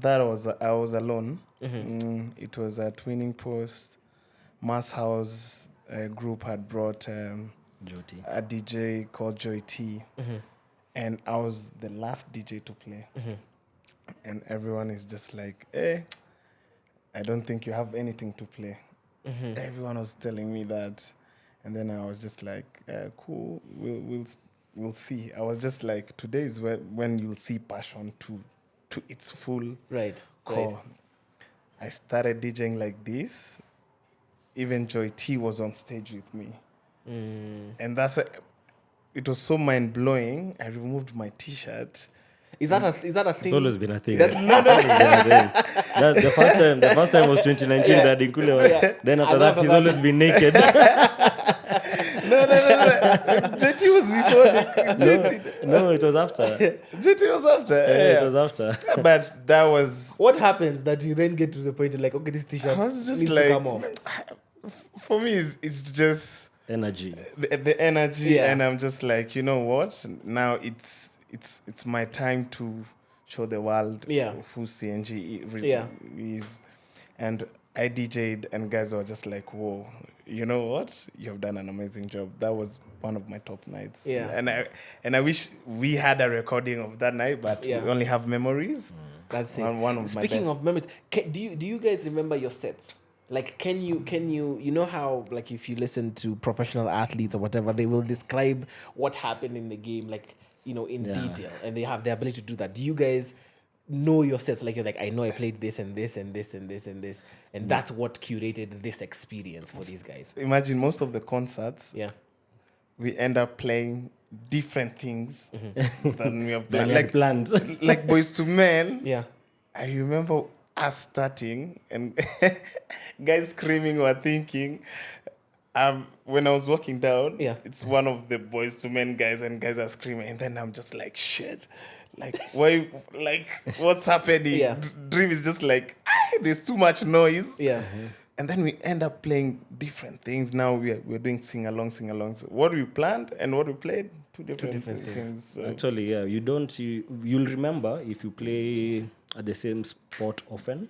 I was alone. It was at Winning Post, Mass House, a group had brought a DJ called Joy T, and I was the last DJ to play. And everyone is just like, "Hey, I don't think you have anything to play." Everyone was telling me that, and then I was just like, "Cool, we'll see." I was just like, "Today is when you'll see passion to its full core." Right. I started DJing like this. Even Joy T was on stage with me, and it was so mind blowing. I removed my T-shirt. Is that a thing? It's always been a thing. The first time was 2019. That Inkule. Then after that, he's always been naked. No. JT was before. No, it was after. JT was after. Yeah, it was after. But that was. What happens that you then get to the point of like, okay, this T-shirt needs to come off? For me, it's just energy. The energy, and I'm just like, you know what? Now it's my time to show the world who CNG really is. And I DJ'd, and guys were just like, whoa, you know what? You've done an amazing job. That was one of my top nights. Yeah. And I wish we had a recording of that night, but we only have memories. That's it. One of my best. Speaking of memories, do you guys remember your sets? Like, can you you know how, like, if you listen to professional athletes or whatever, they will describe what happened in the game, like, you know, in detail, and they have the ability to do that. Do you guys know your sets? Like, you're like, I know I played this and this and this and this and this, and that's what curated this experience for these guys. Imagine most of the concerts, we end up playing different things than we have planned. Like Boys to Men. Yeah, I remember us starting and guys screaming or thinking. When I was walking down, it's one of the Boys to Men guys, and guys are screaming, and then I'm just like, shit, like, why, like, what's happening? Dream is just like, there's too much noise. And then we end up playing different things. Now we're doing sing-alongs. What we planned and what we played, two different things. So. Actually, you'll remember if you play at the same spot often.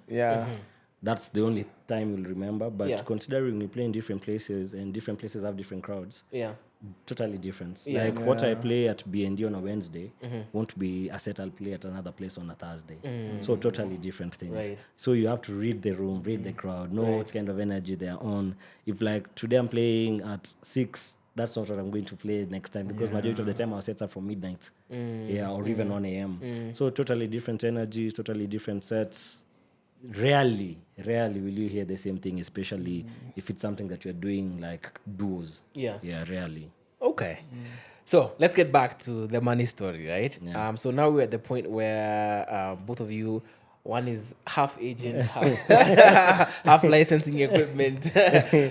That's the only time you'll remember. But considering we play in different places, and different places have different crowds, totally different. Like what I play at B&D on a Wednesday won't be a set I'll play at another place on a Thursday. So totally different things. Right. So you have to read the room, read the crowd, know what kind of energy they're on. If like today I'm playing at 6, that's not what I'm going to play next time, because majority of the time our sets are from midnight, or even 1 a.m. So totally different energies, totally different sets. Rarely will you hear the same thing, especially if it's something that you're doing like duos. Rarely. Okay. So let's get back to the money story, right? So now we're at the point where both of you, one is half agent, half licensing equipment.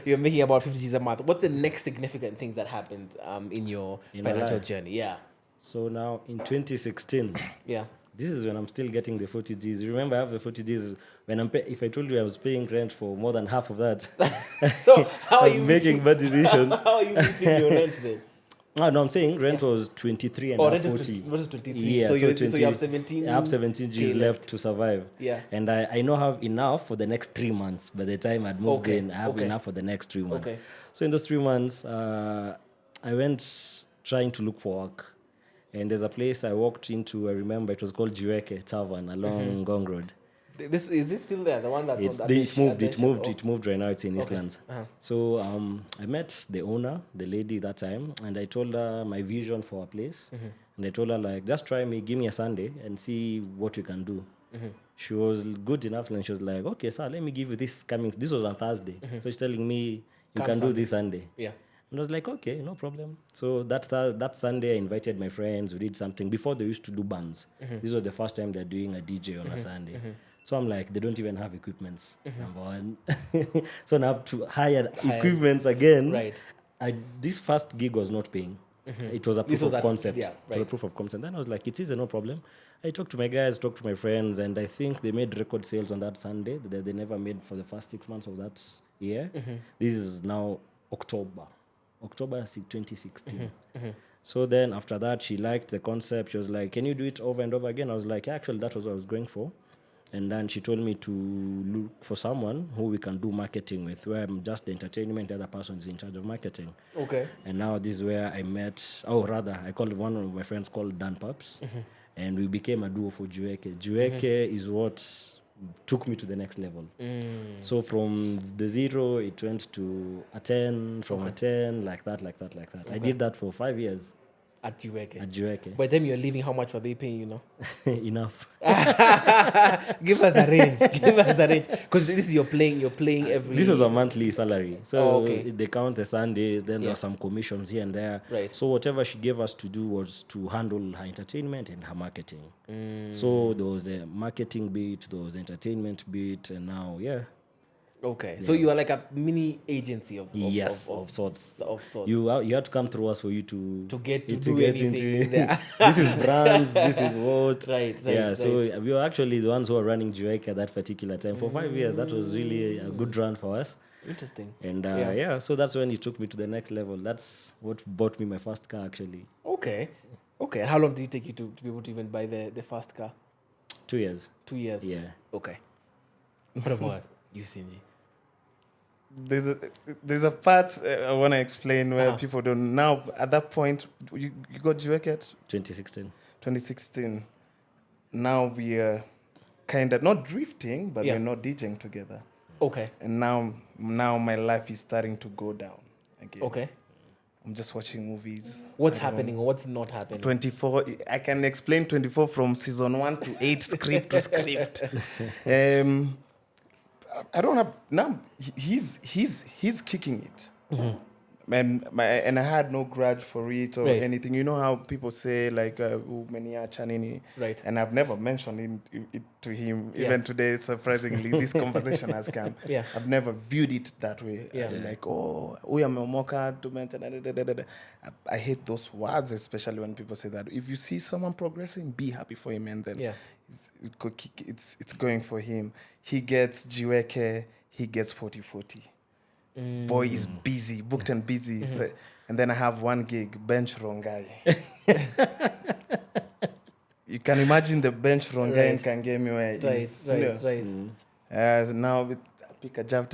You're making about 50 G's a month. What's the next significant things that happened in your financial journey? So now in 2016, this is when I'm still getting the 40 Gs. Remember, I have the 40 Gs. When if I told you I was paying rent for more than half of that, so how are you making bad decisions? How are you meeting your rent then? No, I'm saying rent was 23 and 40. What is 23? Yeah, so you have 17? I have 17 Gs left to survive. And I now have enough for the next 3 months. By the time I'd moved in, I have enough for the next 3 months. So in those 3 months, I went trying to look for work. And there's a place I walked into, I remember, it was called Njoroge Tavern along Ngong Road. Is it still there? The one that's it moved right now. It's in Eastlands. So I met the owner, the lady that time, and I told her my vision for a place. And I told her, like, just try me, give me a Sunday and see what you can do. She was good enough, and she was like, okay, sir, let me give you this coming. This was on Thursday. So she's telling me, you can do this Sunday. And I was like, okay, no problem. So that Sunday, I invited my friends. We did something. Before, they used to do bands. This was the first time they're doing a DJ on a Sunday. So I'm like, they don't even have equipments, number one. So now I have to hire equipments again. This first gig was not paying. It was a proof of concept. It was a proof of concept. Then I was like, it is no problem. I talked to my guys, talked to my friends, and I think they made record sales on that Sunday that they never made for the first 6 months of that year. This is now October 2016. So then after that, she liked the concept. She was like, can you do it over and over again? I was like, actually, that was what I was going for. And then she told me to look for someone who we can do marketing with, where I'm just the entertainment, the other person is in charge of marketing. Okay. And now this is where I met, I called one of my friends called Dan Paps, and we became a duo for Njoroge. Njoroge is what took me to the next level. So from the 0, it went to a 10, from a 10, like that. I did that for 5 years. At Njoroge. By the time you're leaving, how much were they paying you now? Enough. Give us a range. Because this is you're playing every... This was a monthly salary. So they count the Sundays, then there are some commissions here and there. Right. So whatever she gave us to do was to handle her entertainment and her marketing. So there was a marketing bit, there was entertainment bit, and now, Okay, so you are like a mini agency of sorts. Of sorts. You had to come through us for you to get into anything there. This is brands, this is what. Right. So we were actually the ones who were running Njoroge at that particular time. For 5 years, that was really a good run for us. Interesting. And so that's when it took me to the next level. That's what bought me my first car, actually. Okay. How long did it take you to be able to even buy the first car? 2 years. 2 years? Yeah. Okay. What about you, CNG? There's a part I want to explain where people don't. Now, at that point, you got Njoroge at 2016. Now we are kind of not drifting, but we're not DJing together. Okay. And now my life is starting to go down again. Okay. I'm just watching movies. What's happening or what's not happening? 24. I can explain 24 from season 1 to 8, script to script. I don't have now. He's kicking it, and I had no grudge for it or anything. You know how people say like chanini, right? And I've never mentioned it to him. Even today, surprisingly, this conversation has come. I've never viewed it that way. Like we are memoka to mention. I hate those words, especially when people say that. If you see someone progressing, be happy for him, and then it's going for him. He gets Njoroge, he gets 40-40. Boy is busy, booked and busy. So, and then I have one gig, bench rongai. You can imagine the bench rongai in Kangemi where right. So now with pick a job.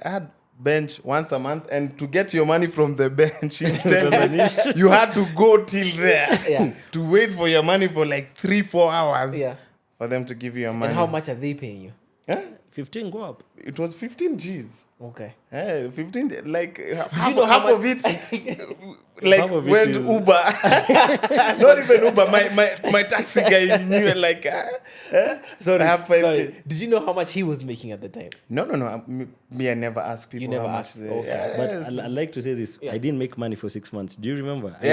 I had bench once a month, and to get your money from the bench, you had to go till there to wait for your money for like 3-4 hours for them to give you your money. And how much are they paying you? 15 go up. It was 15 Gs. Okay. 15, like half of it, like half of went to Uber. Not even Uber. My taxi guy knew like. Sorry. Did you know how much he was making at the time? No. Me, I never asked people how much. Okay. But I'd like to say this. I didn't make money for 6 months. Do you remember? I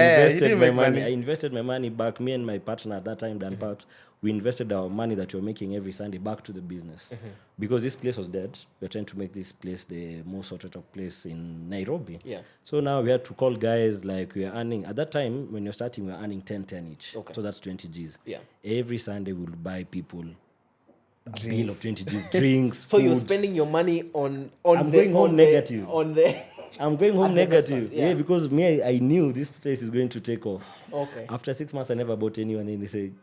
invested my money back. Me and my partner at that time, Dan Paps, we invested our money that we were making every Sunday back to the business. Because this place was dead. We were trying to make this place the most sorted out place in Nairobi. So now we had to call guys like we are earning. At that time, when you're starting, we were earning 10 each. Okay. So that's 20 Gs. Every Sunday, we would buy people a bill of 20 Gs, drinks, So food. you're spending your money on I'm going home negative. I'm going home at negative. Because me, I knew this place is going to take off. Okay. After 6 months, I never bought anyone anything.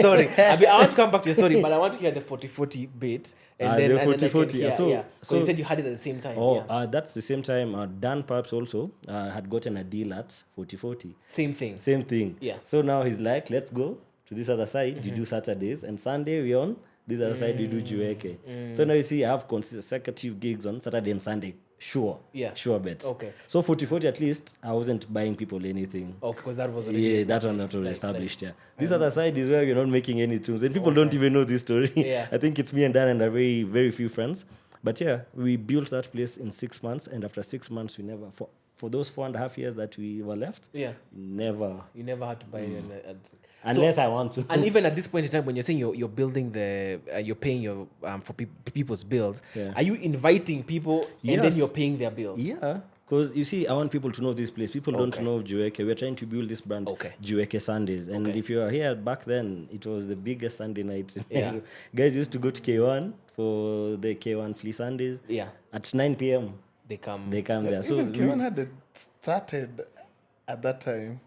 Sorry, I want to come back to your story, but I want to hear the 40-40 bit. And then the 40-40. So you said you had it at the same time. That's the same time. Dan Paps also had gotten a deal at 40-40. Same thing. Yeah. So now he's like, let's go to this other side. You do Saturdays, and Sunday we on this other side we do Njoroge. So now you see I have consecutive gigs on Saturday and Sunday. Sure bet. Okay. So 40-40 at least, I wasn't buying people anything. Okay, because that was already established. That one not already established. This other side is where you're not making any tunes, and people don't even know this story. I think it's me and Dan and a very, very few friends. But we built that place in 6 months, and after 6 months, we never, for those 4.5 years that we were left, you never had to buy unless I want to. And even at this point in time, when you're saying you're building you're paying your for people's bills, are you inviting people and then you're paying their bills? Yeah, because you see, I want people to know this place. People don't know of Njoroge. We're trying to build this brand, Njoroge Sundays. And if you are here back then, it was the biggest Sunday night. Guys used to go to K1 for the K1 Flea Sundays. At 9 p.m. They come there. So even K1 had started at that time.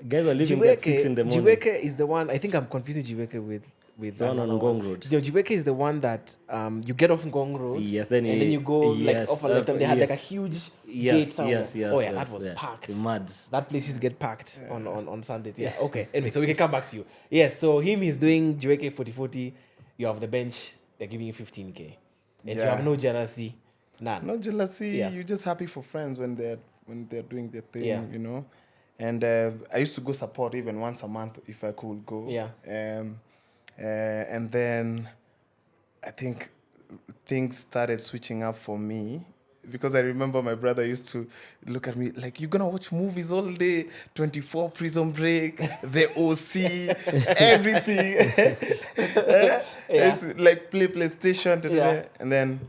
Guys were leaving at 6 in the morning. Njoroge is the one. I think I'm confusing Njoroge with with The one on Ngong Road. The Njoroge is the one that you get off Ngong Road. Yes, and then you go like off a left, and they had yes. like a huge gate somewhere. That was packed. Mad. That place used to get packed on Sundays. Yeah. Okay. Anyway, so we can come back to you. Yes. So he's doing Njoroge 40-40. You have the bench. They're giving you 15K, and you have no jealousy. None. No jealousy. Yeah. You're just happy for friends when they're doing their thing. Yeah. You know. And I used to go support even once a month if I could go. Yeah. And then I think things started switching up for me, because I remember my brother used to look at me like, you're going to watch movies all day, 24 Prison Break, The OC, everything. I used to, like, play PlayStation. And then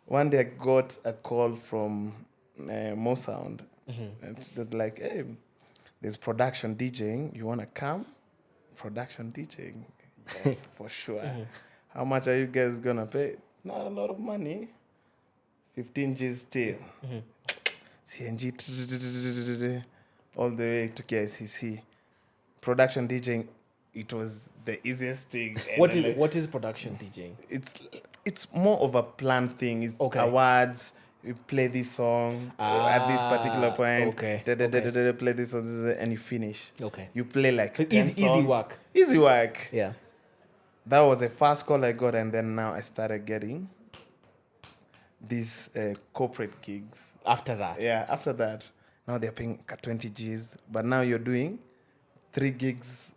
one day I got a call from Mosound. And she was like, hey, there's production DJing. You want to come? Production DJing. Yes, for sure. How much are you guys going to pay? Not a lot of money. 15 G's still. CNG, all the way to KICC. Production DJing, it was the easiest thing. What is production DJing? It's more of a planned thing. It's awards. You play this song at this particular point. Play this song, and you finish. Okay. You play like so 10 easy songs. work. Easy work. Yeah. That was the first call I got, and then now I started getting these corporate gigs. After that? Yeah, after that. Now they're paying 20 Gs, but now you're doing 3 gigs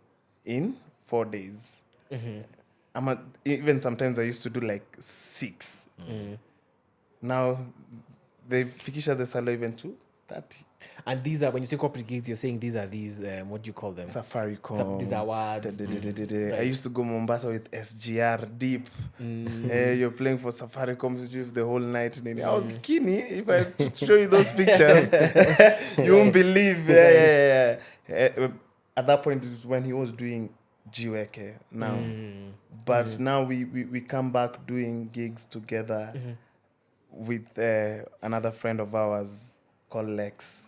in 4 days. Even sometimes I used to do like 6. Now they fikisha the salary even to 30. And these are, when you say corporate gigs, you're saying these are what do you call them? Safaricom. These awards. I used to go Mombasa with SGR deep. You're playing for Safaricom the whole night. I was skinny. If I show you those pictures, you won't believe. At that point, it was when he was doing Njoroge now. But now we come back doing gigs together with another friend of ours called Lex.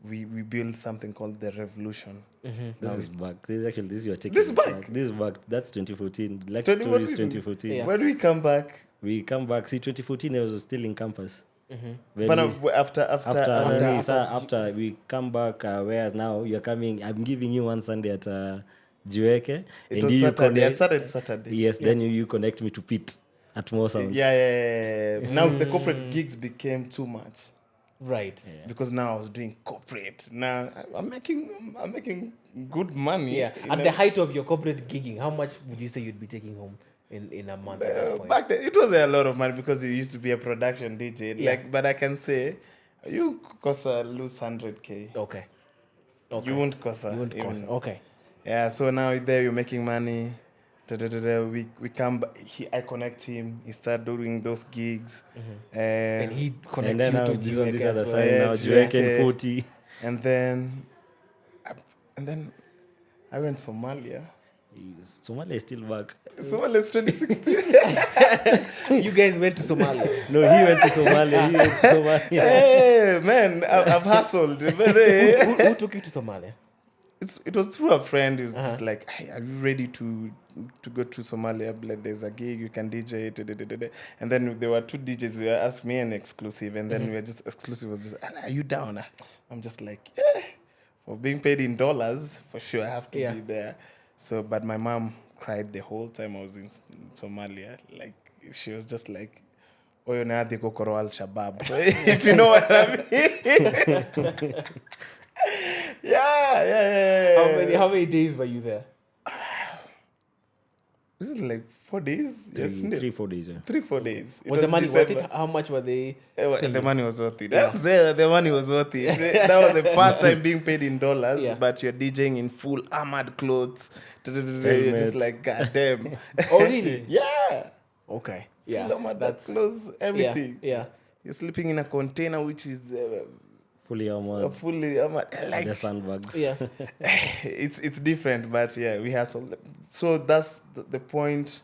We built something called The Revolution. This is back. This is your taking. This is back. This is back. That's 2014. Lex story is 2014. Yeah. Where do we come back? We come back. See, 2014 I was still in campus. But after we come back, whereas now you're coming, I'm giving you one Sunday at Njoroge. It was Saturday. I started Saturday. Yes, then you connect me to Pete at Mosound. Yeah. Now the corporate gigs became too much. Right. Yeah. Because now I was doing corporate. Now I'm making good money. Yeah. At the height of your corporate gigging, how much would you say you'd be taking home in a month at that point? Back then, it was a lot of money because you used to be a production DJ. Yeah. But I can say, you cost lose 100K. Okay. You won't cost Okay. Yeah. So now there you're making money. We come. I connect him. He start doing those gigs, and he connects you to Njoroge as well. Now Njoroge 40. And then I went Somalia. Somalia is still back. Somalia is 2016. You guys went to Somalia? No, he went to Somalia. Hey man, I've hustled. Who took you to Somalia? It was through a friend who's just like, hey, are you ready to go to Somalia? Like, there's a gig, you can DJ. And then there were 2 DJs who asked me an exclusive, and then we were just exclusive was just, are you down? I'm just like, yeah, for being paid in dollars, for sure I have to be there. So, but my mom cried the whole time I was in Somalia. Like, she was just like, Oyo na adi kokoro al-Shabaab. So, if you know what I mean. Yeah. How many days were you there? This is like 4 days. 3-4 days. Yeah. 3-4 days. Was the money worth it? How much were they? The money was worth it. The money was worth it. That was the first time being paid in dollars, but you're DJing in full armored clothes. You're just like, God damn. Oh, really? Yeah. Okay. Full armored clothes, everything. Yeah. You're sleeping in a container which is fully armored. Like the sandbags. Yeah. It's different, but yeah, we hustle. So that's the point.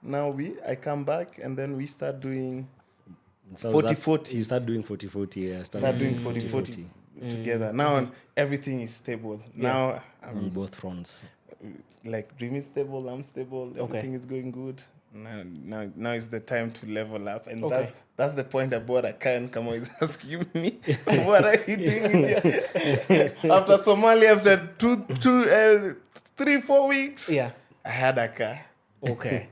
Now I come back and then we start doing 40-40. You start doing 40-40. Yeah. Start doing 40-40 together. Now everything is stable. Now on both fronts. like Dream is stable, I'm stable, everything is going good. Now is the time to level up, and that's the point I bought a car, and Kamau is asking me, what are you doing with your... After Somalia, after 3-4 weeks, I had a car. Okay.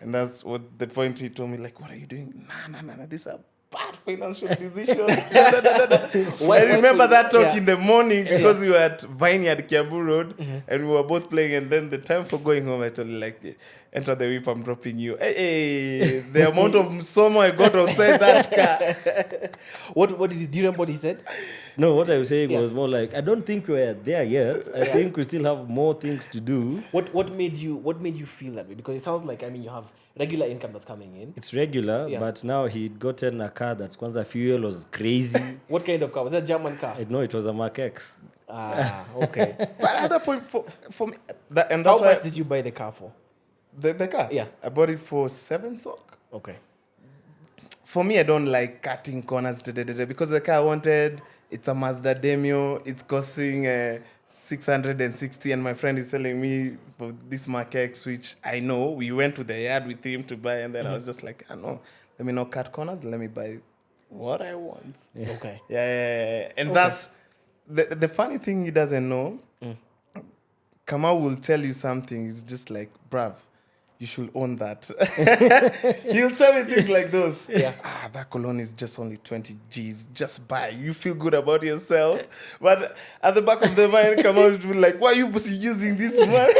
And that's what the point he told me, like, what are you doing? Nah, this is a bad financial decision. I remember that talk in the morning because we were at Vineyard, Kiambu Road, and we were both playing, and then the time for going home, I told him, like, enter the whip, I'm dropping you. Hey, the amount of Msomo I got outside that car. What do you remember what he said? No, what I was saying was more like, I don't think we're there yet. I think we still have more things to do. What made you feel that way? Because it sounds like, I mean, you have regular income that's coming in. It's regular, but now he'd gotten a car that's Kwanza fuel was crazy. What kind of car? Was that a German car? No, it was a Mark X. Okay. But at that point, for me, and how much did you buy the car for? The car? Yeah. I bought it for 7 sock. Okay. For me, I don't like cutting corners because the car I wanted, it's a Mazda Demio. It's costing 660, and my friend is telling me for this Mark X, which I know. We went to the yard with him to buy, and then I was just like, no, let me not cut corners. Let me buy what I want. Okay. Yeah. And that's the funny thing he doesn't know. Kamau will tell you something. It's just like, bruv, you should own that. He'll tell me things like those. That cologne is just only 20 G's. Just buy. You feel good about yourself. But at the back of the mind, Kamau will be like, why are you using this one?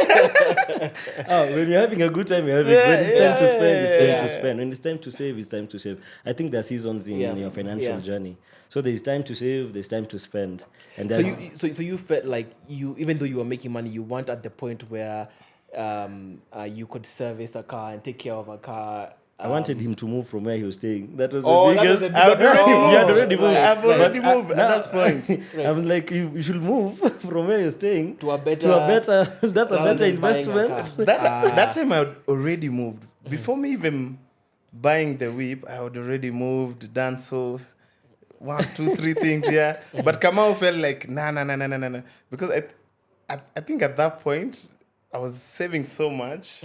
When you're having a good time, you're having when it's time to spend, it's time to spend. When it's time to save, it's time to save. I think there are seasons in your financial journey. So there's time to save, there's time to spend. And so you felt like even though you were making money, you weren't at the point where you could service a car and take care of a car. I wanted him to move from where he was staying. That was the biggest. I've already moved at that point. I'm like, you should move from where you're staying to a better. That's a better investment. That time I had already moved. Before me even buying the whip, I had already moved, done so 1, 2, 3 things. But Kamau felt like nah. Because I think at that point I was saving so much,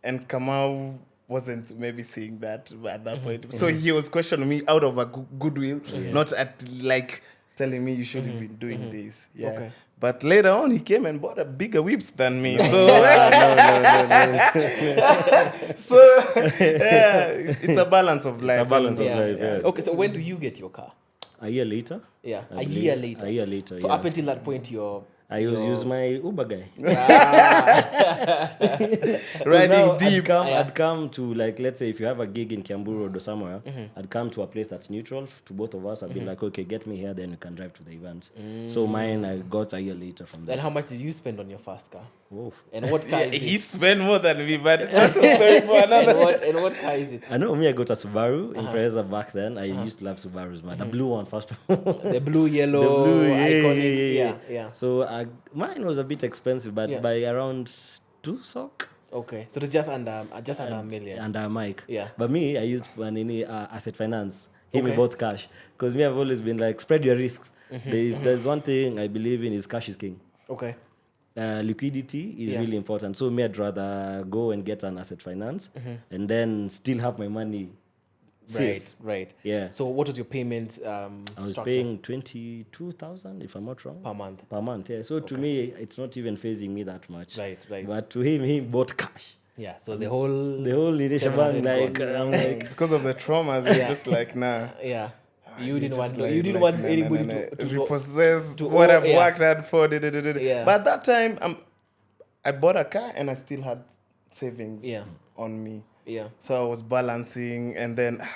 and Kamau wasn't maybe seeing that at that point. So he was questioning me out of a goodwill, not at like telling me you shouldn't be doing this. Okay. But later on, he came and bought a bigger whips than me. So, it's a balance of life. Okay, so when do you get your car? A year later. Yeah, a year later. So up until that point, I was use my Uber guy. Riding deep. I'd come to, like, let's say if you have a gig in Kiambu Road or somewhere, I'd come to a place that's neutral to both of us. I'd be like, okay, get me here, then we can drive to the event. So mine, I got a year later from that. And how much did you spend on your first car? Oof. And what car is it? He spent more than me, but that's a story for another. And what car is it? I know I got a Subaru in Fraser back then. I used to love Subarus, man. The blue one, first of all. The blue, yellow, iconic. Yeah. So mine was a bit expensive, but by around 2 sock. Okay, so it's just under a million. Under a mic. Yeah. But me, I used asset finance. Him bought cash. Because me, I've always been like, spread your risks. If there's one thing I believe in is cash is king. Okay. Liquidity is really important. So me, I'd rather go and get an asset finance and then still have my money safe. Right. Yeah. So what was your payment I was structure? paying 22,000 if I'm not wrong. Per month, yeah. So to me, it's not even phasing me that much. Right. But to him, he bought cash. Yeah. So the whole initial bank, like, I'm like, because of the traumas, it's just like, nah. Yeah. You didn't want anybody to repossess what I've worked hard for. Yeah. But at that time, I bought a car and I still had savings on me. Yeah. So I was balancing, and then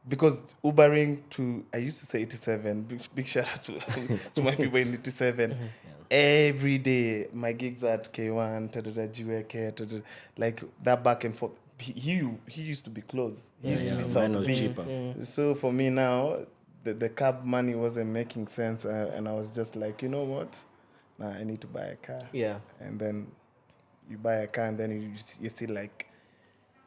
because Ubering I used to say 87. Big shout out to my people in 87. Every day, my gigs at K1, GWK, like that back and forth. He used to be close. He used to be mine was cheaper. So for me now, the cab money wasn't making sense, and I was just like, you know what? Nah, I need to buy a car. Yeah. And then you buy a car, and then you still like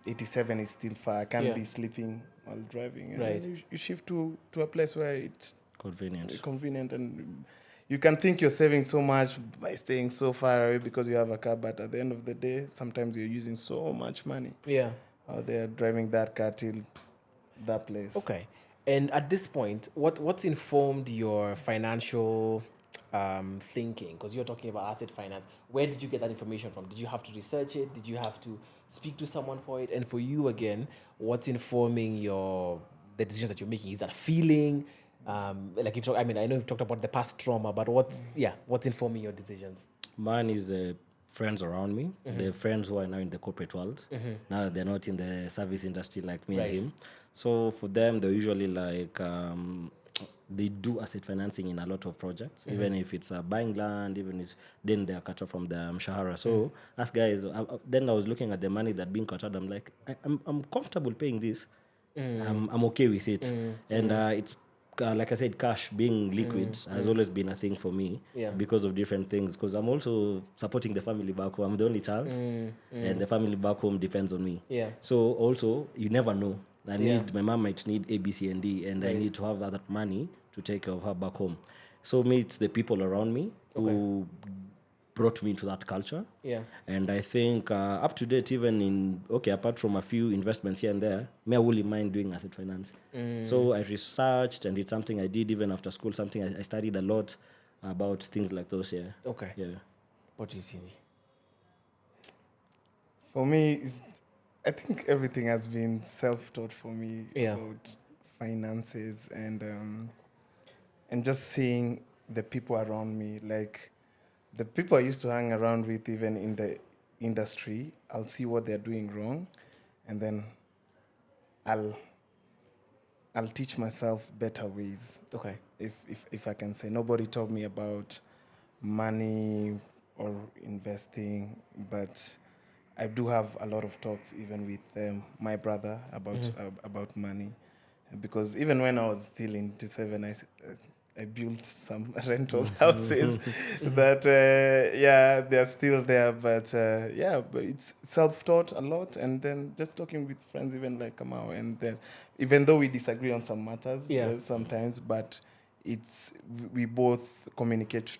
87 is still far. I can't be sleeping while driving. And right. You shift to a place where it's convenient, and you can think you're saving so much by staying so far away because you have a car, but at the end of the day, sometimes you're using so much money. Yeah. Out there driving that car till that place. Okay. And at this point, what's informed your financial thinking? Because you're talking about asset finance. Where did you get that information from? Did you have to research it? Did you have to speak to someone for it? And for you again, what's informing the decisions that you're making? Is that a feeling? Like if I know you've talked about the past trauma, but what's informing your decisions? Mine is friends around me. The friends who are now in the corporate world. Now they're not in the service industry like me and him. So for them, they're usually like they do asset financing in a lot of projects, even if it's buying land, even if then they're cut off from the mshahara. So as guys, then I was looking at the money that being cut out. I'm like, I'm comfortable paying this. I'm okay with it, and it's. Like I said, cash being liquid has always been a thing for me because of different things. Because I'm also supporting the family back home. I'm the only child, and the family back home depends on me. Yeah. So also, you never know. My mom might need A, B, C, and D, and I need to have that money to take care of her back home. So me, it's the people around me who brought me into that culture. Yeah. And I think up to date, even apart from a few investments here and there, I wouldn't mind doing asset finance. So I researched, and it's something I did even after school, something I studied a lot about things like those here. Okay. Yeah. What do you see? For me, I think everything has been self-taught for me about finances and just seeing the people around me, like the people I used to hang around with, even in the industry. I'll see what they're doing wrong, and then I'll teach myself better ways. Okay. If I can say, nobody taught me about money or investing, but I do have a lot of talks even with my brother about money, because even when I was still in T7, I built some rental houses that, they're still there. But, but it's self-taught a lot. And then just talking with friends, even like Kamau. And then, even though we disagree on some matters sometimes, but we both communicate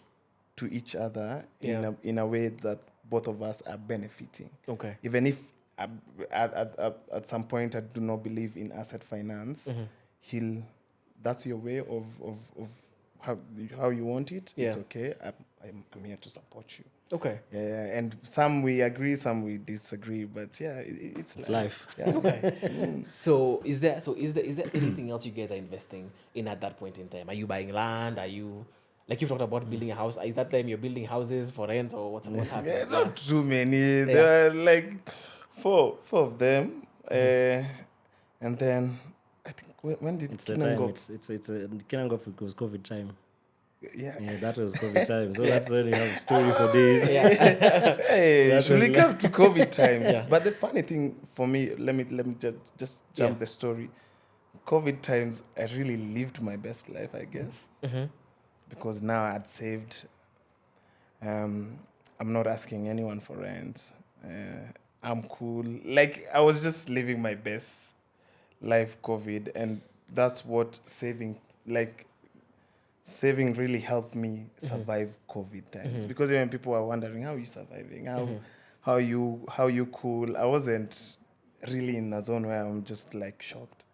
to each other in a way that both of us are benefiting. Okay. Even if at some point I do not believe in asset finance, that's your way of how you want it. It's okay. I'm here to support you. Okay. Yeah, and some we agree, some we disagree, but it's life. Yeah. Okay. So is there anything else you guys are investing in at that point in time? Are you buying land? Are you, like you've talked about building a house? Is that time you're building houses for rent, or what's happening? Yeah, not too many. There are like four of them, and then I think when did it's the time? go? It's Kinangop, it was COVID time. Yeah, that was COVID time. So that's when you have a story for days. Hey, should we come to COVID times? But the funny thing for me, let me just jump the story. COVID times, I really lived my best life, I guess, because now I'd saved. I'm not asking anyone for rent. I'm cool. Like, I was just living my best life, COVID, and that's what saving really helped me survive COVID times. Because even people are wondering, how are you surviving? How you cool? I wasn't really in a zone where I'm just like shocked.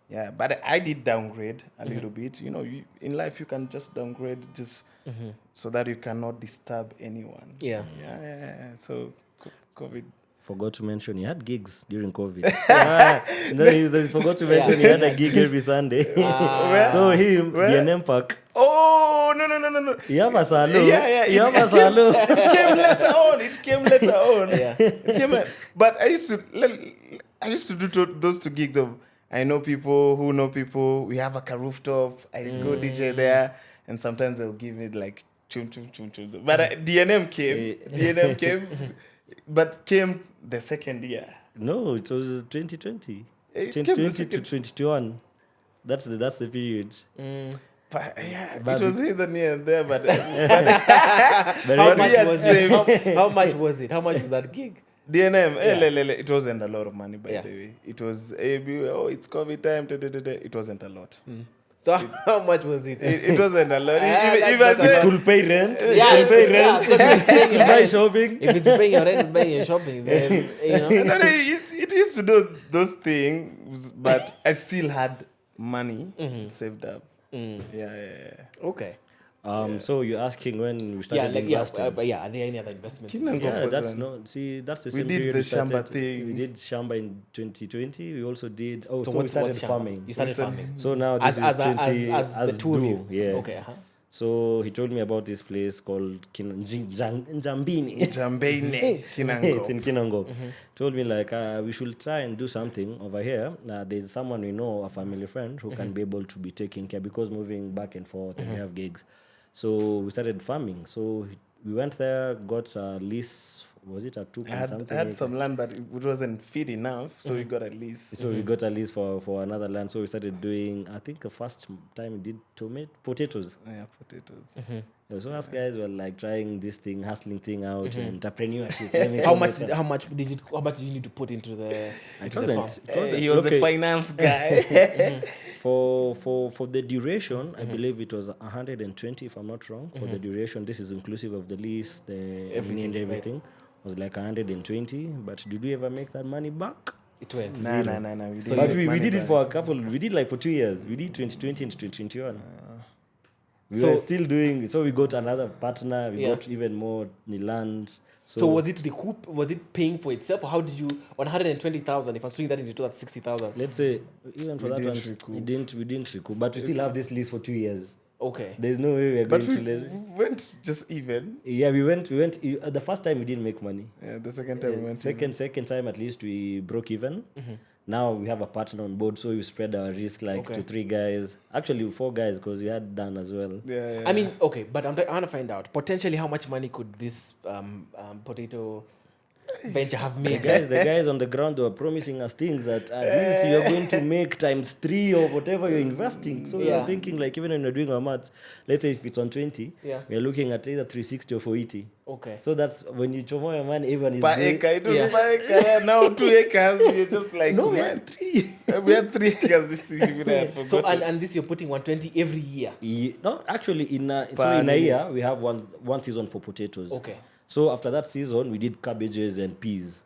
Yeah, but I did downgrade a little bit. You know, in life you can just downgrade just so that you cannot disturb anyone. Yeah. So COVID. Forgot to mention he had gigs during COVID. He forgot to mention he had a gig every Sunday. So him, the NM Park. Oh, no. You have a salon. You have a salon. It came later on. But I used to do those two gigs of, I know people who know people. We have like a rooftop. I go DJ there, and sometimes they'll give me like chum. But DNM came. But came the second year. No, it was 2020. 2020 to 2021. That's the period. But it was either near and there. But how much was it? How much was that gig? DNM, it wasn't a lot of money, by the way. It was, it's COVID time, it wasn't a lot. So how much was it? It wasn't a lot. It could pay rent. Yeah, It could pay yeah, rent. because if it's paying your Buy rent- shopping. If it's paying your rent and paying your shopping, then it used to do those things, but I still had money saved up. Yeah. Okay. So you're asking when we Yeah, started like investing? but yeah, are there any other investments? Kinangop was That's one. not. See, that's the We same did period the we started. Shamba thing. We did Shamba in 2020. We also did. Oh, so we what's started Shamba? farming. You started farming. So now this As is 20 as the two of duo, you. Yeah. Okay. So he told me about this place called Njambini. Jambene, It's Kinangop. in Kinango. Told me like we should try and do something over here. There's someone we know, a family friend, who can be able to be taking care because moving back and forth and we have gigs. So we started farming. So we went there, got a lease. Was it a 2 point something? I had some land, but it wasn't fit enough, so we got a lease. So we got a lease for another land. So we started doing, I think the first time we did potatoes. Yeah, potatoes. Yeah, so us guys were like trying this thing, hustling thing out, entrepreneurship. Let me How call much myself. how much did you need to put into the It into the farm? wasn't. It wasn't. He was Okay. a finance guy. For the duration, I believe it was 120, if I'm not wrong. For the duration, this is inclusive of the lease, the everything and everything. Was like 120. But did we ever make that money back? It went. Nah. We didn't But make we money did it back. for a couple. We did like for 2 years. We did 2020 and 2021. We So- were still doing. So we got another partner. We Yeah. got even more land. So was it the coup? Was it paying for itself, or how did you 120,000? If I'm splitting that into 260,000. Let's say even for We that didn't one, recoup. we didn't recoup. But we still have this lease for 2 years. Okay. There's no way we're But going we to let. went just even. Yeah, we went. The first time we didn't make money. Yeah, the second time we went. Second time at least we broke even. Now we have a partner on board, so we spread our risk like to 3 guys. Actually 4 guys because we had Dan as well. Yeah. I mean, okay, but I want to find out potentially how much money could this potato venture have made? The guys on the ground were promising us things that this you're going to make times 3 of whatever you're investing. So Yeah. we're thinking like even when we're doing our maths, let's say if it's on 20, Yeah. we're looking at either 360 or 480. Okay. So that's when you chomo your money, everyone is Per doing- acre, it was Yeah. per acre. Yeah, now 2 acres. You're just like, No, we man. had 3. We had 3 acres. This thing, I had So forgotten. and this you're putting 120 every year. No, actually, in a Per year we have one season for potatoes. Okay. So after that season, we did cabbages and peas.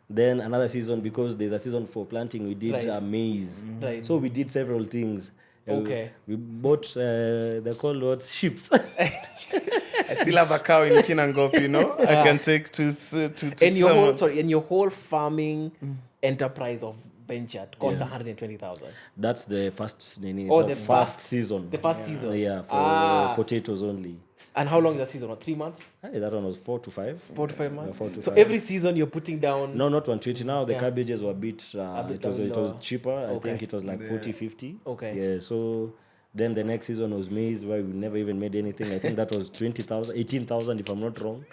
Then another season, because there's a season for planting, we did Right. maize. Right. So we did several things. Okay. We bought they're called what? Ships. I still have a cow in Kinangop, you know. I can take to And your someone. whole whole farming enterprise of venture cost 120,000. That's the first the first first- season. The first season. Yeah, for potatoes only. And how long is that season? Or 3 months? Hey, that one was 4 to 5. 4 to 5 months. 4 to So 5. every season you're putting down. No, not 120. Now the Yeah. cabbages were a bit, bit it was lower. cheaper. I Okay. think it was like 40, 50. Okay. Yeah, so then the next season was maize, where we never even made anything. I think that was 20,000, 18,000 if I'm not wrong.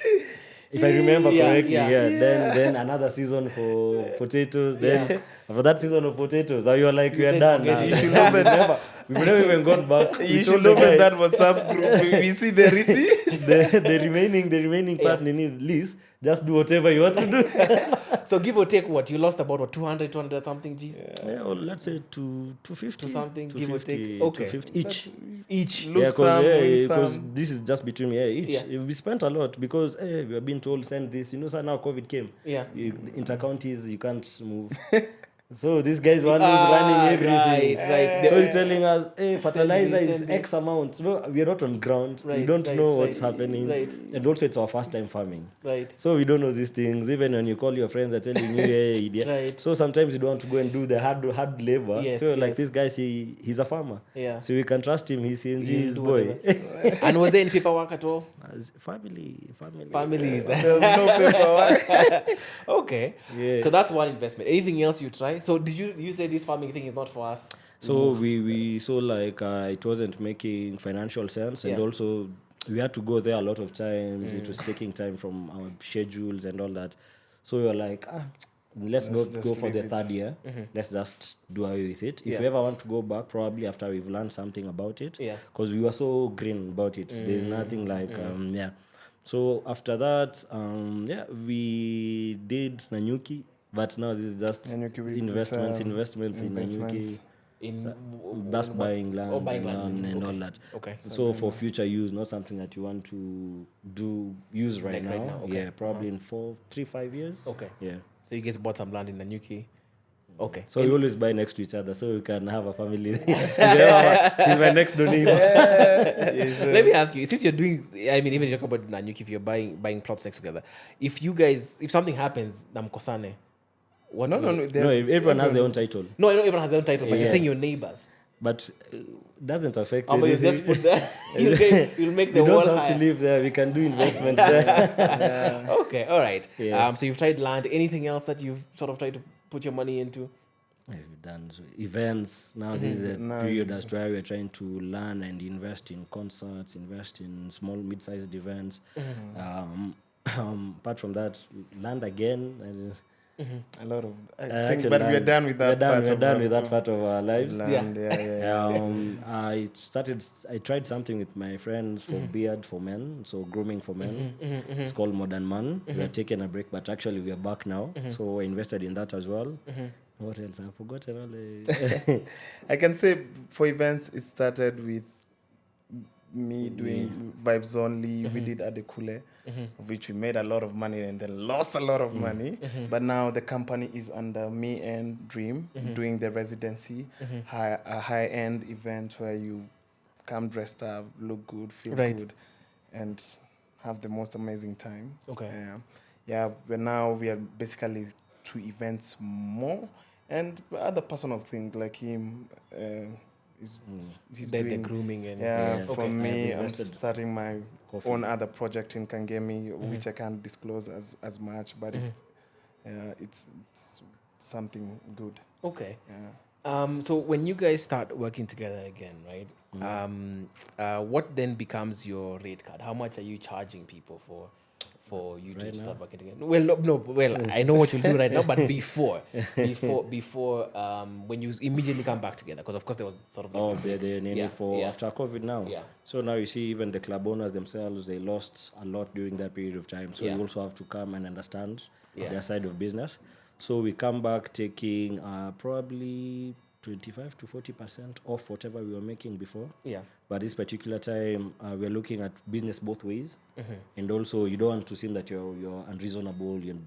If I remember Yeah, correctly, yeah. Then another season for potatoes. Then after that season of potatoes, you were like, we are said done. forget Now. it. You should open We never even got back. You We should told the open guy, that WhatsApp group. We see the receipt. the remaining part in his list. Just do whatever you want to do. So give or take what? You lost about what, 200 something G's? Yeah, or let's say 250. To something, give or 250, take. Okay. 250 each. Each. Lose some, win because some. this is just between me. Each. Yeah. We spent a lot because we were being told send this. You know, so now COVID came. Yeah. Inter-counties, you can't move. So this guy's one who's running everything. Right. So he's telling us, hey, fertilizer Send is this. X amount. No, we are not on ground. We Right, don't right, know what's right, happening. right. And also it's our first time farming. Right. So we don't know these things. Even when you call your friends, they're telling you, hey, idiot. Right. So sometimes you don't want to go and do the hard labor. Yes, So like yes. this guy, he's a farmer. Yeah. So we can trust him. He's CNG's He'll do boy. And was there any paperwork at all? Family. Families. There was no paperwork. Okay. Yeah. So that's one investment. Anything else you try? So did you say this farming thing is not for us? So we so like it wasn't making financial sense, and Yeah. also we had to go there a lot of times. It was taking time from our schedules and all that. So we were like, let's Let's not just go for the leave it. third year. Let's just do away with it. If Yeah. we ever want to go back, probably after we've learned something about it. Yeah. Because we were so green about it. There's nothing like So after that, we did Nanyuki, but now this is just Nanyuki with investments this, in Nanyuki. Just buying land, and all that. Okay. So for future use, not something that you want to use right now. Okay. Yeah, probably in 3-5 years. Okay. Yeah. So you guys bought some land in Nanyuki. Okay. So we always buy next to each other so we can have a family. He's my next door neighbor. Let me ask you, since you're doing, I mean, even you talk about Nanyuki, if you're buying plots next together, if something happens, namkosane, what? No. Everyone has their own title. No, I know everyone has their own title, but you're saying your neighbors. But doesn't affect But you anything. just put that. You'll make the We wall don't have higher. to live there. We can do investments there. Okay, all right. Yeah. So you've tried land. Anything else that you've sort of tried to put your money into? We've done events. Now this is a period as to where we're trying to learn and invest in concerts, invest in small, mid-sized events. Apart from that, land again. A lot of, but we're done with that. We're done with that part of our lives. Land, I tried something with my friends for beard for men, so grooming for men. It's called Modern Man. We are taking a break, but actually we are back now. So I invested in that as well. What else? I've forgotten all the... I can say for events, it started with me doing vibes only. We did Adekule, of which we made a lot of money and then lost a lot of money. But now the company is under me and Dream, doing the residency, a high-end event where you come dressed up, look good, feel good, and have the most amazing time. Okay. But now we are basically 2 events more, and other personal things like him. He's doing the grooming and for me, I'm starting my own other project in Kangemi, which I can't disclose as much, but it's something good. Okay. So when you guys start working together again, right? What then becomes your rate card? How much are you charging people for you to start working together? Well, I know what you'll do right now, but before, when you immediately come back together, because of course there was sort of after COVID now. Yeah. So now you see even the club owners themselves, they lost a lot during that period of time. So you also have to come and understand their side of business. So we come back taking probably 25 to 40% off whatever we were making before. Yeah. But this particular time, we're looking at business both ways. And also, you don't want to seem that you're unreasonable. You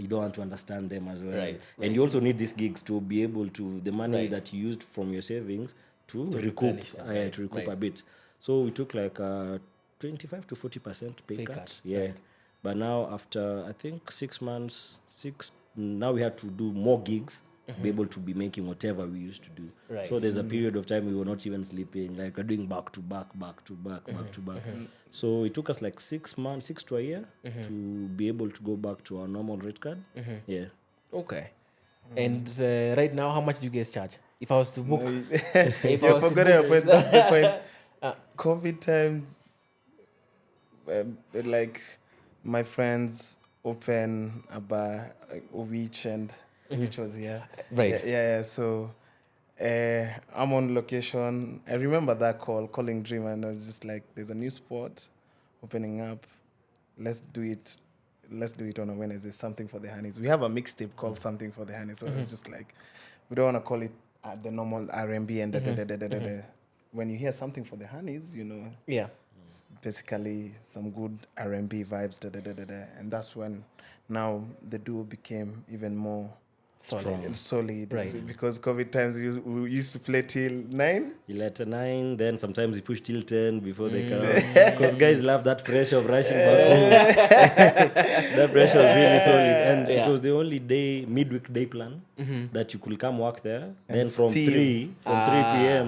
don't want to understand them as well. Right. And you also need these gigs to be able to, the money that you used from your savings to recoup a bit. So we took like 25 to 40% pay cut. Yeah. Right. But now after, I think 6 months, now we had to do more gigs. To be able to be making whatever we used to do. Right. So there's a period of time we were not even sleeping, like we're doing back to back. So it took us like 6 months, 6 to a year to be able to go back to our normal rate card. Yeah. Okay. And right now, how much do you guys charge? If I was to book... You're forgetting about that's the point. COVID times, like my friends open a bar, which was here. Right. Yeah. So I'm on location. I remember that calling Dream, and I was just like, there's a new spot opening up. Let's do it on a Wednesday, something for the honeys. We have a mixtape called Something for the Honeys. So it's just like, we don't want to call it the normal R&B and When you hear Something for the Honeys, it's basically some good R&B vibes, and that's when now the duo became even more solid. Right. Because COVID times we used to play till 9. You let 9, then sometimes you push till 10 before they come. Because guys love that pressure of rushing back home. That pressure was really solid. And it was the only midweek day plan that you could come work there. And then from 3 p.m.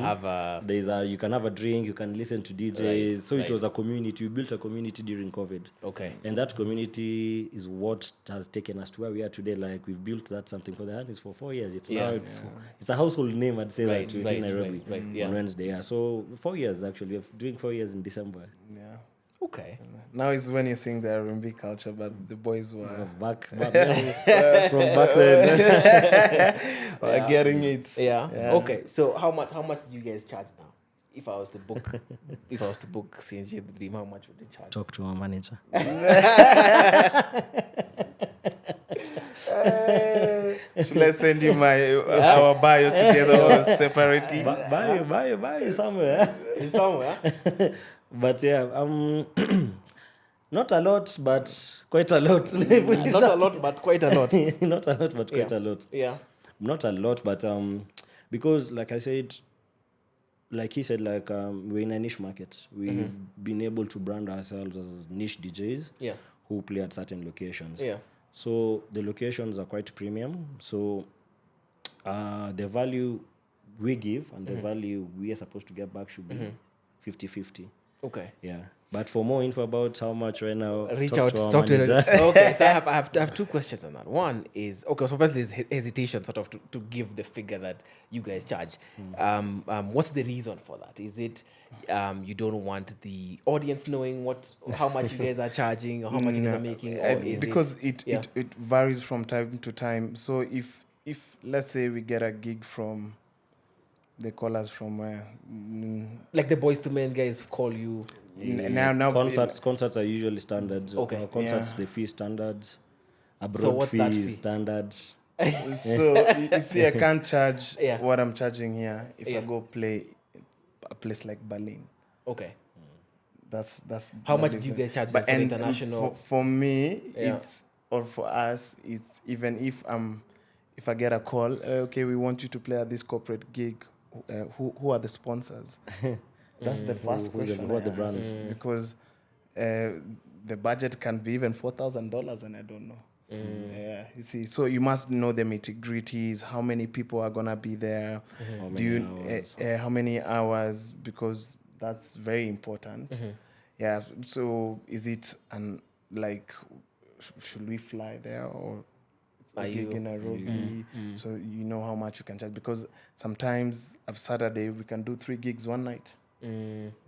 You can have a drink, you can listen to DJs. Right. So it was a community. We built a community during COVID. Okay. And that community is what has taken us to where we are today. Like we've built that Something for the Honeys for 4 years. It's a household name, I'd say, that within Nairobi on Wednesday. Yeah. So 4 years actually. We're doing 4 years in December. Yeah. Okay. Now is when you sing the R&B culture, but the boys were back from back then. We're getting it. Yeah. Okay. So how much do you guys charge now? If I was to book CNG the Dream, how much would they charge? Talk to our manager. Should I send you our bio together or separately? Bio somewhere. It's somewhere. But yeah, not a lot, but quite a lot. Not a lot, but quite a lot. Not a lot, but quite a lot. Yeah. Not a lot, but because like I said, like he said, like we're in a niche market. We've been able to brand ourselves as niche DJs who play at certain locations. Yeah. So the locations are quite premium. So the value we give and the value we are supposed to get back should be 50-50. Okay. Yeah. But for more info about how much right now, Reach out, talk to manager. Okay, so I have two questions on that. One is, okay, so firstly, there's hesitation sort of to give the figure that you guys charge. What's the reason for that? Is it you don't want the audience knowing how much you guys are charging or how much you guys are making? Or is because it varies from time to time. So if let's say we get a gig from, they call us from where? Like the Boys to Men guys call you. Now Concerts are usually standard. Okay. Concerts, the fee standard. Abroad So what's that fee fee? standard. So you see, I can't charge Yeah. what I'm charging here if Yeah. I go play a place like Berlin. Okay. That's How the much do you difference. guys charge But them for and international? for me, Yeah. it's, or for us, it's even if I get a call, okay, we want you to play at this corporate gig. Who are the sponsors? That's the first question. who are the I brands? ask, because the budget can be even $4,000, and I don't know. Yeah, you see, so you must know the nitty-gritties. How many people are gonna be there? How Do many you hours? how many hours? Because that's very important. Yeah. So is it should we fly there or Are a gig you- in Nairobi? So you know how much you can charge, because sometimes on Saturday we can do 3 gigs one night.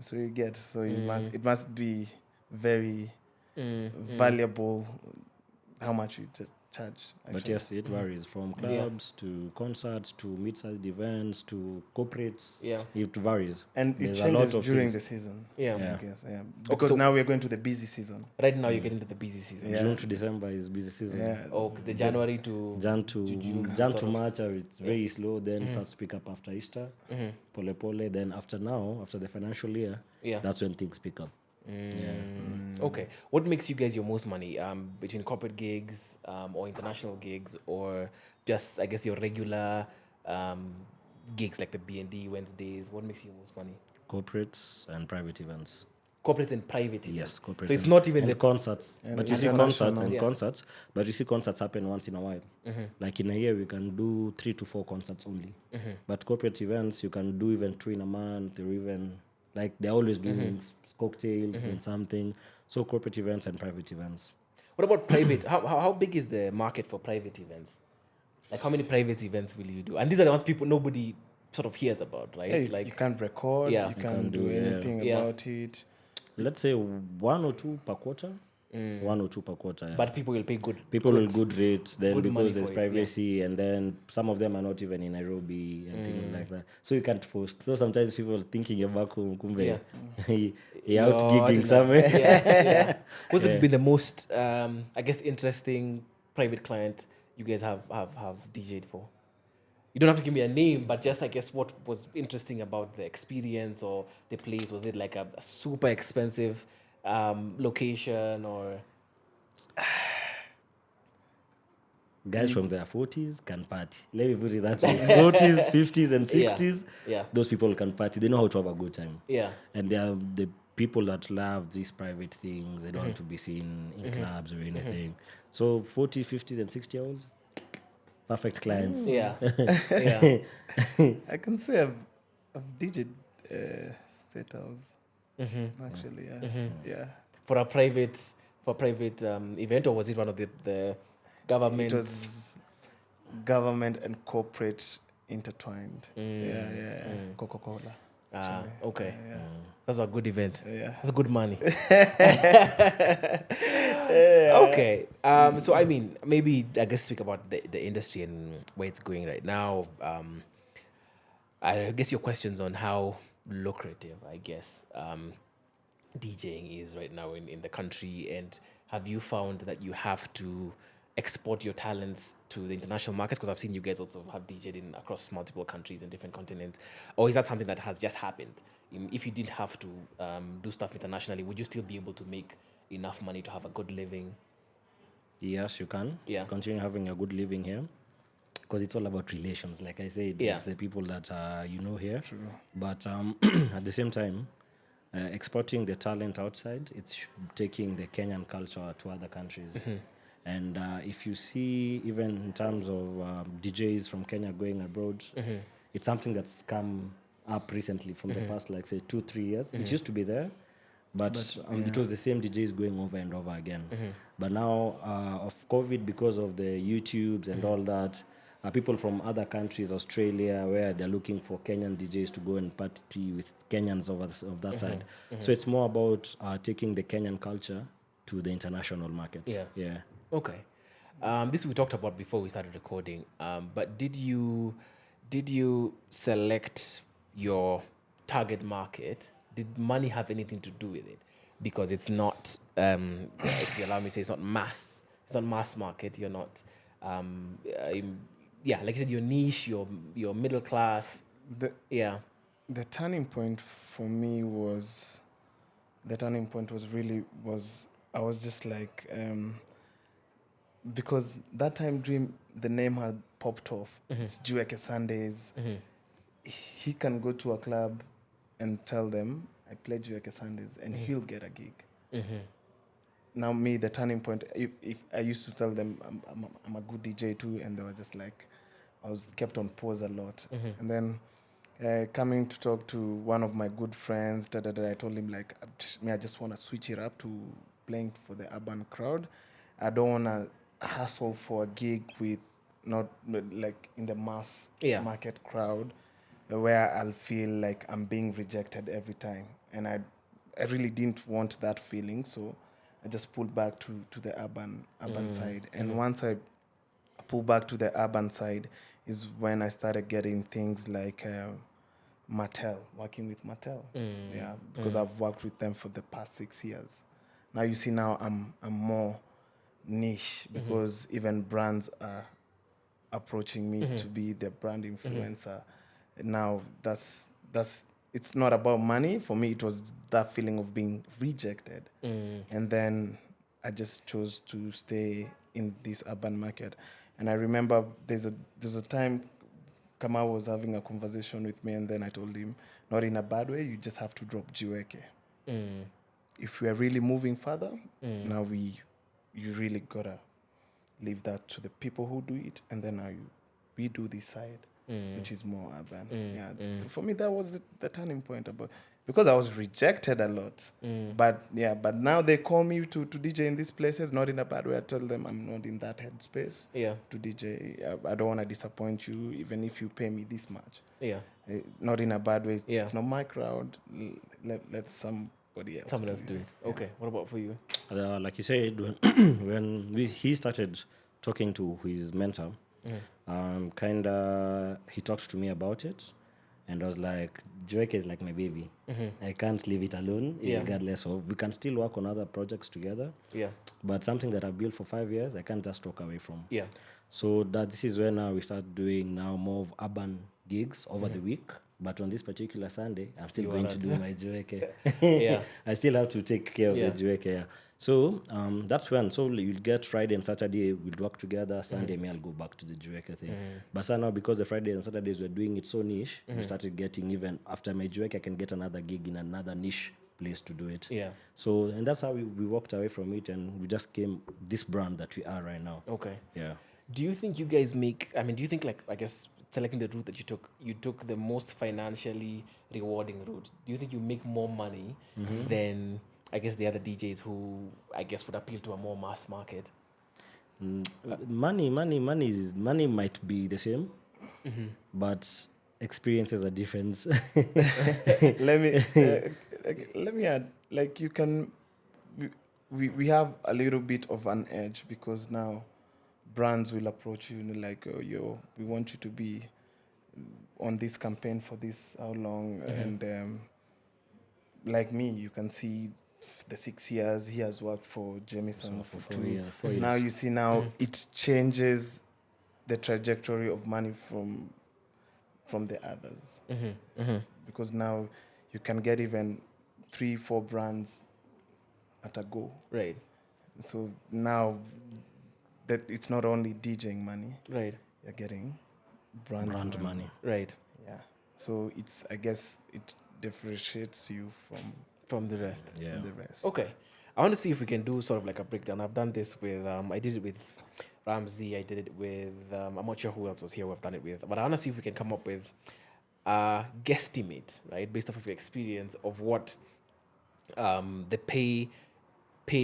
So you get, so it must be very valuable how much you charge. But actually. yes, it varies from clubs to concerts to mid-sized events to corporates. Yeah. It varies. And it There's a changes lot of during things. the season. Yeah. Yeah. I guess, yeah. Because so- now we're going to the busy season. Right now you're getting to the busy season. Yeah. June to December is busy season. Yeah. Oh, the January to Jan to sort of- March, it's very slow. Then starts to pick up after Easter. Pole pole. Then after the financial year, Yeah. that's when things pick up. Okay. What makes you guys your most money? Between corporate gigs, or international gigs, or just I guess your regular gigs like the B&D Wednesdays? What makes you most money? Corporates and private events. Corporate and private. Yes, events. corporate. So it's not even and the concerts. And But you see international. concerts and Yeah. concerts. But you see concerts happen once in a while. Like in a year, we can do 3 to 4 concerts only. But corporate events, you can do even 2 in a month, or even like they're always doing cocktails and something. So corporate events and private events. What about private? How big is the market for private events? Like how many private events will you do? And these are the ones nobody sort of hears about, right? Yeah, like you can't record. Yeah. You You can't do anything Yeah. about it. Let's say 1 or 2 per quarter. 1 or 2 per quarter. Yeah. but people will pay good. People will good rates then good money because there's for it, yeah. privacy and then some of them are not even in Nairobi and things like that. So you can't post. So sometimes people thinking you're back home, kumbe Yeah. you're out No, gigging no. somewhere. Yeah. What's been the most I guess interesting private client you guys have DJ'd for? You don't have to give me a name, but just I guess what was interesting about the experience or the place. Was it like a super expensive location or Guys from their 40s can party. Let me put it that way. 40s, 50s, and 60s, Yeah. those people can party. They know how to have a good time. Yeah. And they are the people that love these private things. They don't want to be seen in clubs or anything. So 40, 50s, and 60-year-olds, perfect clients. Yeah. Yeah. I can say I've DJed State House. Actually, yeah. Yeah. For a private event, or was it one of the government? It was government and corporate intertwined. Yeah. Coca-Cola. Okay. Yeah. That's a good event. Yeah. That's good money. Okay. So I mean, maybe I guess speak about the industry and where it's going right now. I guess your questions on how lucrative, I guess, DJing is right now in the country, and have you found that you have to export your talents to the international markets? Because I've seen you guys also have DJed in across multiple countries and different continents. Or is that something that has just happened? If you didn't have to do stuff internationally, would you still be able to make enough money to have a good living? Yes, you can. Yeah. Continue having a good living here. Because it's all about relations. Like I said, Yeah. it's the people that you know here. True. But at the same time, exporting the talent outside, it's taking the Kenyan culture to other countries. And if you see, even in terms of DJs from Kenya going abroad, it's something that's come up recently from the past, like say 2-3 years. It used to be there, but it was the same DJs going over and over again. But now, of COVID, because of the YouTubes and all that, people from other countries, Australia, where they're looking for Kenyan DJs to go and party with Kenyans of that side. So it's more about taking the Kenyan culture to the international market. Yeah. Okay. This we talked about before we started recording. But did you select your target market? Did money have anything to do with it? Because it's not, if you allow me to say, it's not mass. It's not mass market. You're not, like you said, your niche, your middle class. The turning point for me was, I was just like, because that time Dream, the name had popped off. It's Njoroge Sundays. He can go to a club and tell them, I play Njoroge Sundays, and he'll get a gig. Now me, the turning point, if I used to tell them I'm a good DJ too, and they were just like, I was kept on pause a lot. And then coming to talk to one of my good friends, I told him like, I just want to switch it up to playing for the urban crowd. I don't want to hustle for a gig with not like in the mass market crowd where I'll feel like I'm being rejected every time. And I really didn't want that feeling, so I just pulled back to the urban side. And once I pulled back to the urban side is when I started getting things like Mattel, working with Mattel. Because I've worked with them for the past 6 years. Now you see, now I'm more niche because even brands are approaching me to be the brand influencer. Now that's it's not about money. For me, it was that feeling of being rejected. And then I just chose to stay in this urban market. And I remember there's a time Kamau was having a conversation with me, and then I told him, not in a bad way, you just have to drop Njoroge. If we are really moving further, now you really gotta leave that to the people who do it, and then now we do this side, which is more urban. For me, that was the turning point, because I was rejected a lot. But now they call me to DJ in these places, not in a bad way. I tell them I'm not in that headspace to DJ. I don't want to disappoint you, even if you pay me this much. Not in a bad way. It's not my crowd. Let somebody else do it. Okay. What about for you? Like you said, when he started talking to his mentor, he talked to me about it, and I was like, Njoroge is like my baby. I can't leave it alone, regardless of, we can still work on other projects together. But something that I've built for 5 years, I can't just walk away from. So this is when we start doing now more of urban gigs over the week. But on this particular Sunday, I'm still going to do my Njoroge. I still have to take care of the Njoroge. So that's when. So you'll get Friday and Saturday, we'll work together. Sunday, I'll go back to the Njoroge thing. But so now, because the Friday and Saturdays we're doing it so niche, we started getting, even after my Njoroge, I can get another gig in another niche place to do it. So, and that's how we walked away from it, and we just came this brand that we are right now. Okay. Yeah. Do you think you guys do you think, like, I guess, selecting the route that you took the most financially rewarding route? Do you think you make more money than, I guess, the other DJs who, I guess, would appeal to a more mass market? Money might be the same, but experiences are different. Let me add, like, you can, we have a little bit of an edge, because now brands will approach you and like, oh, we want you to be on this campaign for this, how long? And like me, you can see the 6 years. He has worked for Jameson for 4 2. years. 4 years. Now you see, it changes the trajectory of money from the others. Because now you can get even 3-4 brands at a go. Right. So now that it's not only DJing money. Right. You're getting brand money. Right. Yeah. So I guess it differentiates you from the rest. Yeah. From the rest. Okay. I want to see if we can do sort of like a breakdown. I've done this with I did it with Ramsey. I did it with I'm not sure who else was here. We've done it with, but I want to see if we can come up with a guesstimate, right, based off of your experience of what the pay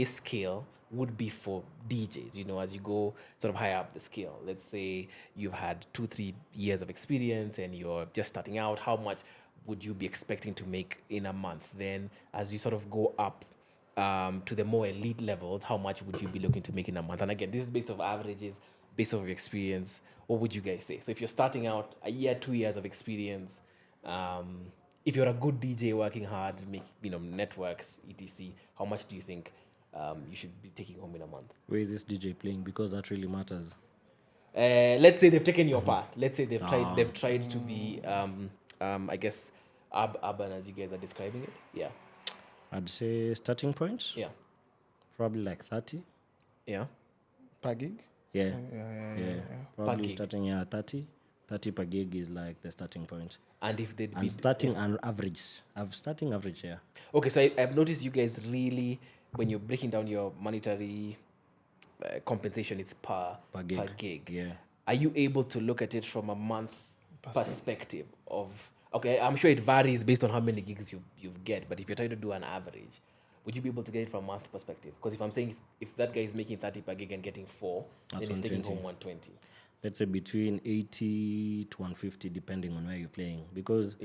scale would be for DJs, you know, as you go sort of higher up the scale. Let's say you've had 2-3 years of experience and you're just starting out. How much would you be expecting to make in a month? Then as you sort of go up to the more elite levels, how much would you be looking to make in a month? And again, this is based off averages, based off your experience. What would you guys say? So if you're starting out a year, 2 years of experience, if you're a good DJ working hard, make networks, etc., how much do you think you should be taking home in a month? Where is this DJ playing? Because that really matters. Let's say they've taken your path. Let's say they've tried to be I guess urban, as you guys are describing it. Yeah. I'd say starting point. Yeah. Probably like 30. Yeah. Per gig? Yeah. Yeah. Probably gig. starting 30. 30 per gig is like the starting point. And if they'd And starting an average. Starting average, yeah. Okay, so I've noticed you guys really, when you're breaking down your monetary compensation, it's per gig. Yeah. Are you able to look at it from a month perspective of, okay, I'm sure it varies based on how many gigs you get, but if you're trying to do an average, would you be able to get it from a month perspective? Because if I'm saying if that guy is making 30 per gig and getting 4, then he's taking home 120. Let's say between 80 to 150, depending on where you're playing. Because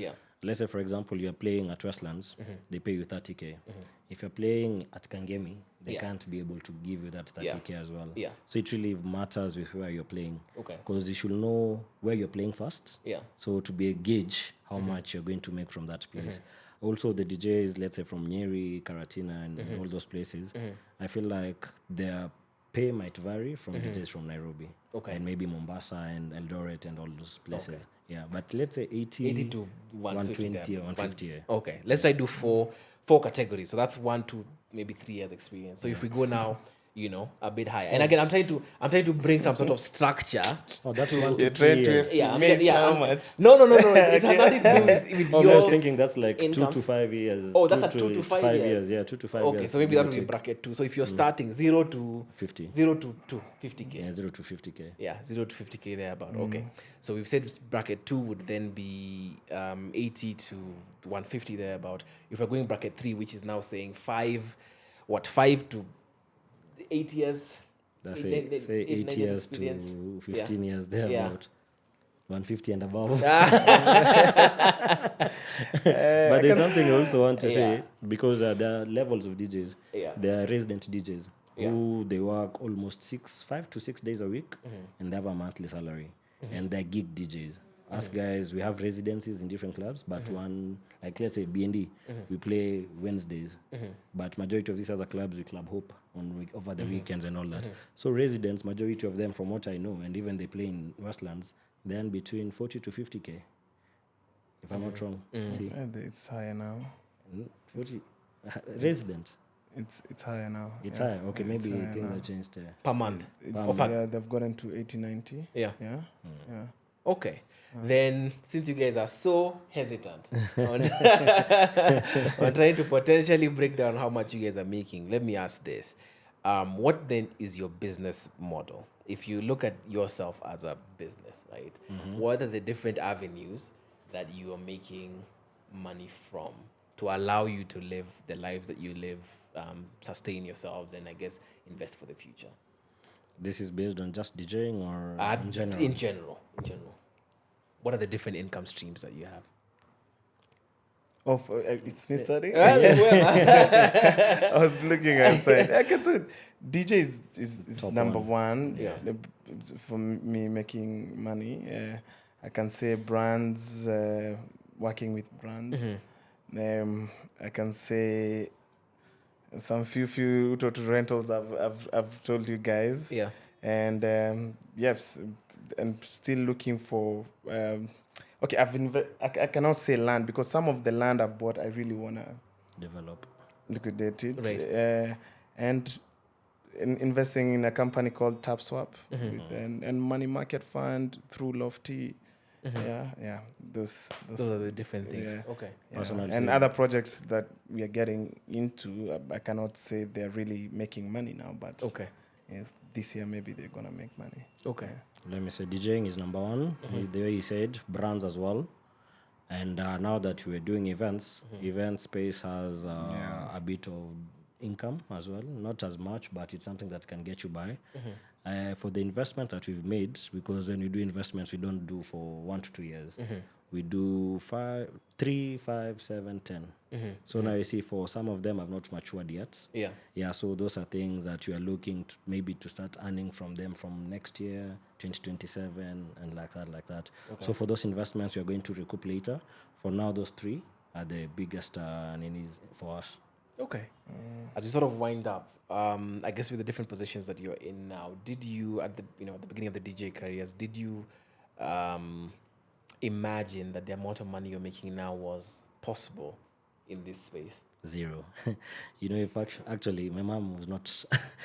let's say, for example, you're playing at Westlands, they pay you 30K. If you're playing at Kangemi, they can't be able to give you that 30K as well. Yeah. So it really matters with where you're playing. Okay. Because you should know where you're playing first. Yeah. So to be a gauge how much you're going to make from that place. Also, the DJs, let's say from Nyeri, Karatina, and all those places, I feel like their pay might vary from DJs from Nairobi. Okay. And maybe Mombasa and Eldoret and all those places. Okay. Yeah, but let's say 80 to 120 or 150. Yeah. Okay, let's try to do four categories. So that's 1 to maybe 3 years experience. So if we go now, a bit higher. And again, I'm trying to bring some sort of structure. Oh, that's 1 to You're 3 trying to years. estimate how much. No. It has nothing to do with I your was thinking that's like income. 2 to 5 years. Oh, that's 2 to 5 years. Yeah, 2 to 5 years. Okay, so maybe that would be bracket 2. So if you're starting 0 to 50. 0 to 50K. Yeah, 0 to 50K. Yeah, 0 to 50K there about. Okay. So we've said bracket 2 would then be 80 to 150 there about. If we're going bracket 3, which is now saying 5 to 8 years. That's say 8 years to 15 years there about. 150 and above. But there's something I also want to say, because there are levels of DJs. Yeah. There are resident DJs who they work almost 5 to 6 days a week and they have a monthly salary. And they're gig DJs. Us guys, we have residencies in different clubs, but one, like let's say B&D, we play Wednesdays. But majority of these other clubs, we club hop over the weekends and all that. So residents, majority of them, from what I know, and even they play in Westlands, they're in between 40 to 50K, if I'm not wrong. See? It's higher now. 40, resident. It's higher now. It's higher. Okay, maybe things have changed there. Per month. They've gotten to 80-90. Yeah. Yeah. Okay. Then, since you guys are so hesitant on, on trying to potentially break down how much you guys are making, let me ask this. What then is your business model? If you look at yourself as a business, right? What are the different avenues that you are making money from to allow you to live the lives that you live, sustain yourselves, and I guess invest for the future? This is based on just DJing or in general? In general. What are the different income streams that you have? It's me starting? I was looking outside. I can say DJ is number one. Yeah. For me making money. I can say brands, working with brands. I can say some few total rentals I've told you guys. Yeah. And yes, and still looking for. Okay, I cannot say land because some of the land I've bought I really wanna Develop. liquidate it. Right. And investing in a company called TapSwap with and money market fund through Lofty. Yeah, those are the different things. Yeah, Okay. yeah. And other projects that we are getting into, I cannot say they're really making money now, but Okay. yeah, this year maybe they're gonna make money. Okay. Yeah. Let me say DJing is number one. The way you said, brands as well. And now that we're doing events, event space has a bit of income as well. Not as much, but it's something that can get you by. For the investment that we've made, because when we do investments, we don't do for 1 to 2 years. We do 3, 5, 7, 10. So now you see for some of them have not matured yet. Yeah, so those are things that you are looking to maybe to start earning from them from next year, 2027, and like that. Okay. So for those investments, you're going to recoup later. For now, those 3 are the biggest earnings for us. Okay. As we sort of wind up, I guess with the different positions that you're in now, did you at the beginning of the DJ careers, did you imagine that the amount of money you're making now was possible in this space? 0. If actually my mom was not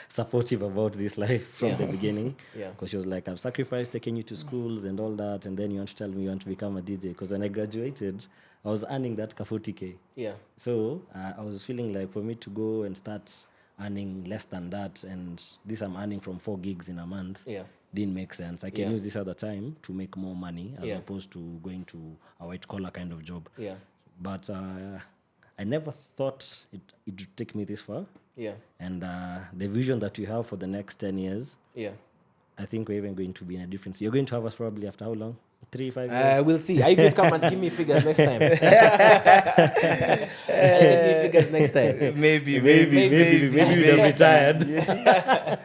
supportive about this life from the beginning, because she was like, I've sacrificed taking you to schools and all that, and then you want to tell me you want to become a DJ? Because when I graduated, I was earning that 40K. So I was feeling like for me to go and start earning less than that, and this I'm earning from 4 gigs in a month, didn't make sense. I can use this other time to make more money as opposed to going to a white collar kind of job. But I never thought it would take me this far. And the vision that we have for the next 10 years, I think we're even going to be in a difference. You're going to have us probably after how long? 3, 5 years? We'll see. Are you going to come and give me figures next time? Figures next time. Maybe we'd have retired.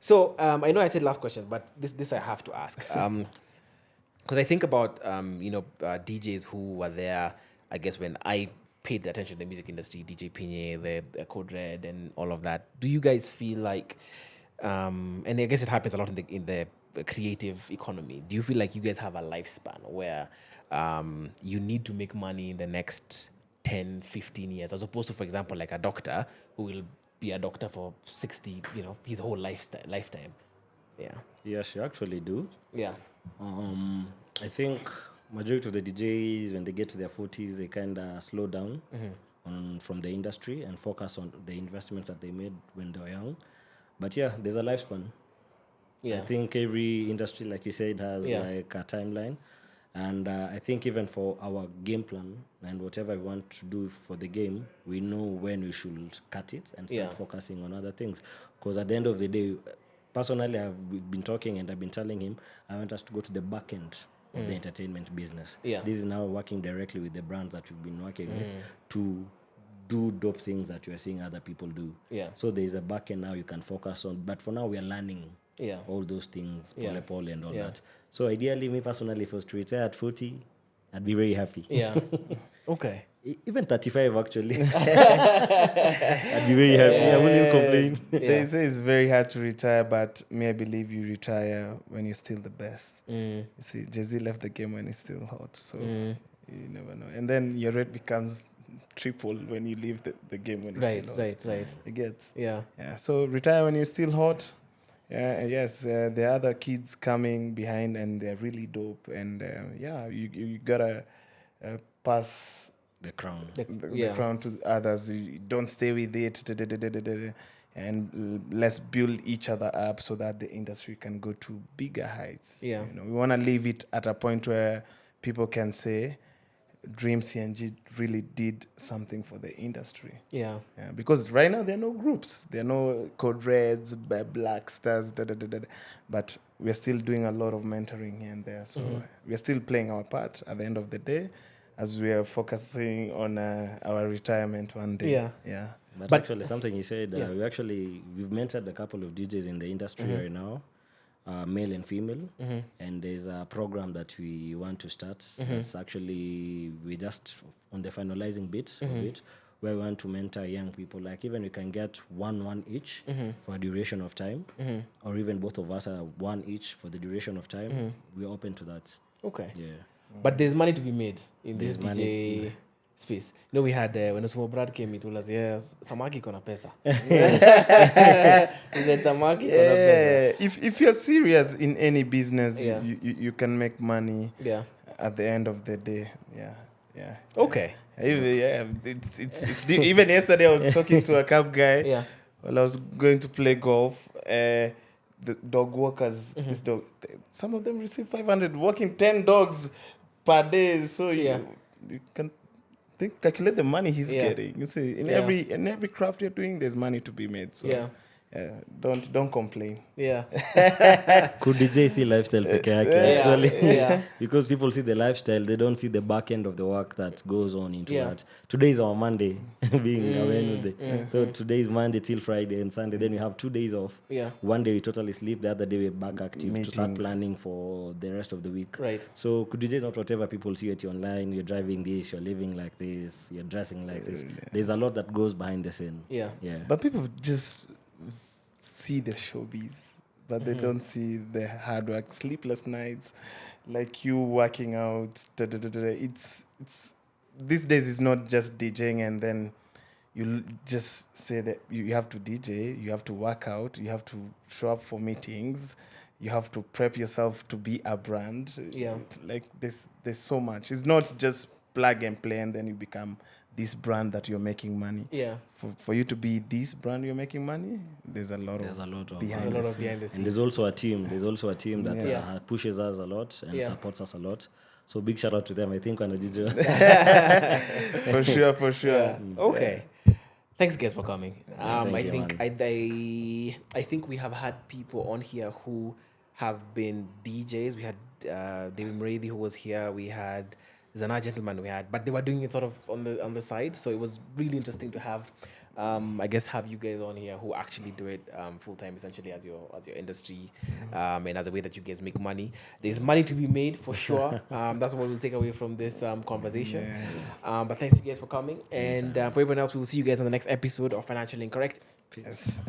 So I know I said last question, but this I have to ask. Because I think about DJs who were there, I guess, when I paid attention to the music industry, DJ Pinye, the Code Red, and all of that. Do you guys feel like, and I guess it happens a lot in the creative economy, do you feel like you guys have a lifespan where you need to make money in the next 10, 15 years, as opposed to, for example, like a doctor who will be a doctor for 60, his whole lifetime? Yes, you actually do. I think majority of the DJs, when they get to their 40s, they kind of slow down from the industry and focus on the investments that they made when they were young. But yeah, there's a lifespan. I think every industry, like you said, has like a timeline. And I think even for our game plan and whatever we want to do for the game, we know when we should cut it and start focusing on other things. Because at the end of the day, personally, I've been talking and I've been telling him, I want us to go to the back end of the entertainment business. This is now working directly with the brands that we've been working with to do dope things that you are seeing other people do. So there is a back end now you can focus on. But for now, we are learning all those things, pole and all that. So ideally, me personally, if I was to retire at 40, I'd be very happy. Okay. Even 35, actually. I'd be very happy. I wouldn't complain. They say it's very hard to retire, but I believe you retire when you're still the best. You see, Jay-Z left the game when he's still hot, so you never know. And then your rate becomes triple when you leave the game when it's still hot. Right. You get? Yeah. So retire when you're still hot. Yes, there are other kids coming behind and they're really dope. And you gotta pass the crown. The crown to others. You don't stay with it. And let's build each other up so that the industry can go to bigger heights. We want to leave it at a point where people can say, Dream CNG really did something for the industry. Because right now there are no groups. There are no Code Reds, Black Stars, but we're still doing a lot of mentoring here and there. So we're still playing our part at the end of the day as we are focusing on our retirement one day. But actually, something you said, we've mentored a couple of DJs in the industry right now. Male and female, and there's a program that we want to start. It's actually, we just on the finalizing bit of it. where we want to mentor young people. Like even we can get one each for a duration of time, or even both of us are one each for the duration of time. We're open to that. Okay. Yeah. But there's money to be made in There's this money. DJ space. You know, we had when Osmo Brad came, it told us, yes, samaki kona pesa. Samaki kona pesa. If you're serious in any business, Yeah. you can make money. Yeah. At the end of the day. Yeah. Okay. Yeah, it's even yesterday I was talking to a cab guy. Yeah. While I was going to play golf. The dog walkers, this dog, some of them receive 500, walking 10 dogs per day. So you can calculate the money he's getting. You see, in every craft you're doing, there's money to be made. So don't complain. Yeah. Could DJ see lifestyle peke yake, actually? Because people see the lifestyle, they don't see the back end of the work that goes on into that. Today is our Monday, being a Wednesday. So today is Monday till Friday and Sunday. Then we have 2 days off. One day we totally sleep, the other day we're back active to start planning for the rest of the week. Right. So could DJ not whatever people see at you online, you're driving this, you're living like this, you're dressing like this. There's a lot that goes behind the scene. Yeah. But people just see the showbiz, but they don't see the hard work, sleepless nights, like you working out. It's these days it's not just DJing and then you just say that you have to DJ, you have to work out, you have to show up for meetings, you have to prep yourself to be a brand. Like there's so much. It's not just plug and play and then you become this brand that you're making money. For you to be this brand you're making money, there's a lot of behind the scenes. And there's also a team that pushes us a lot and supports us a lot. So big shout out to them. I think wanajijua. For sure. Okay. Thanks guys for coming. I think we have had people on here who have been DJs. We had David Murady who was here. We had Zana gentleman but they were doing it sort of on the side. So it was really interesting to have have you guys on here who actually do it full time, essentially as your industry, and as a way that you guys make money. There's money to be made for sure. That's what we'll take away from this conversation. But thanks you guys for coming, and for everyone else, we will see you guys on the next episode of Financially Incorrect. Yes.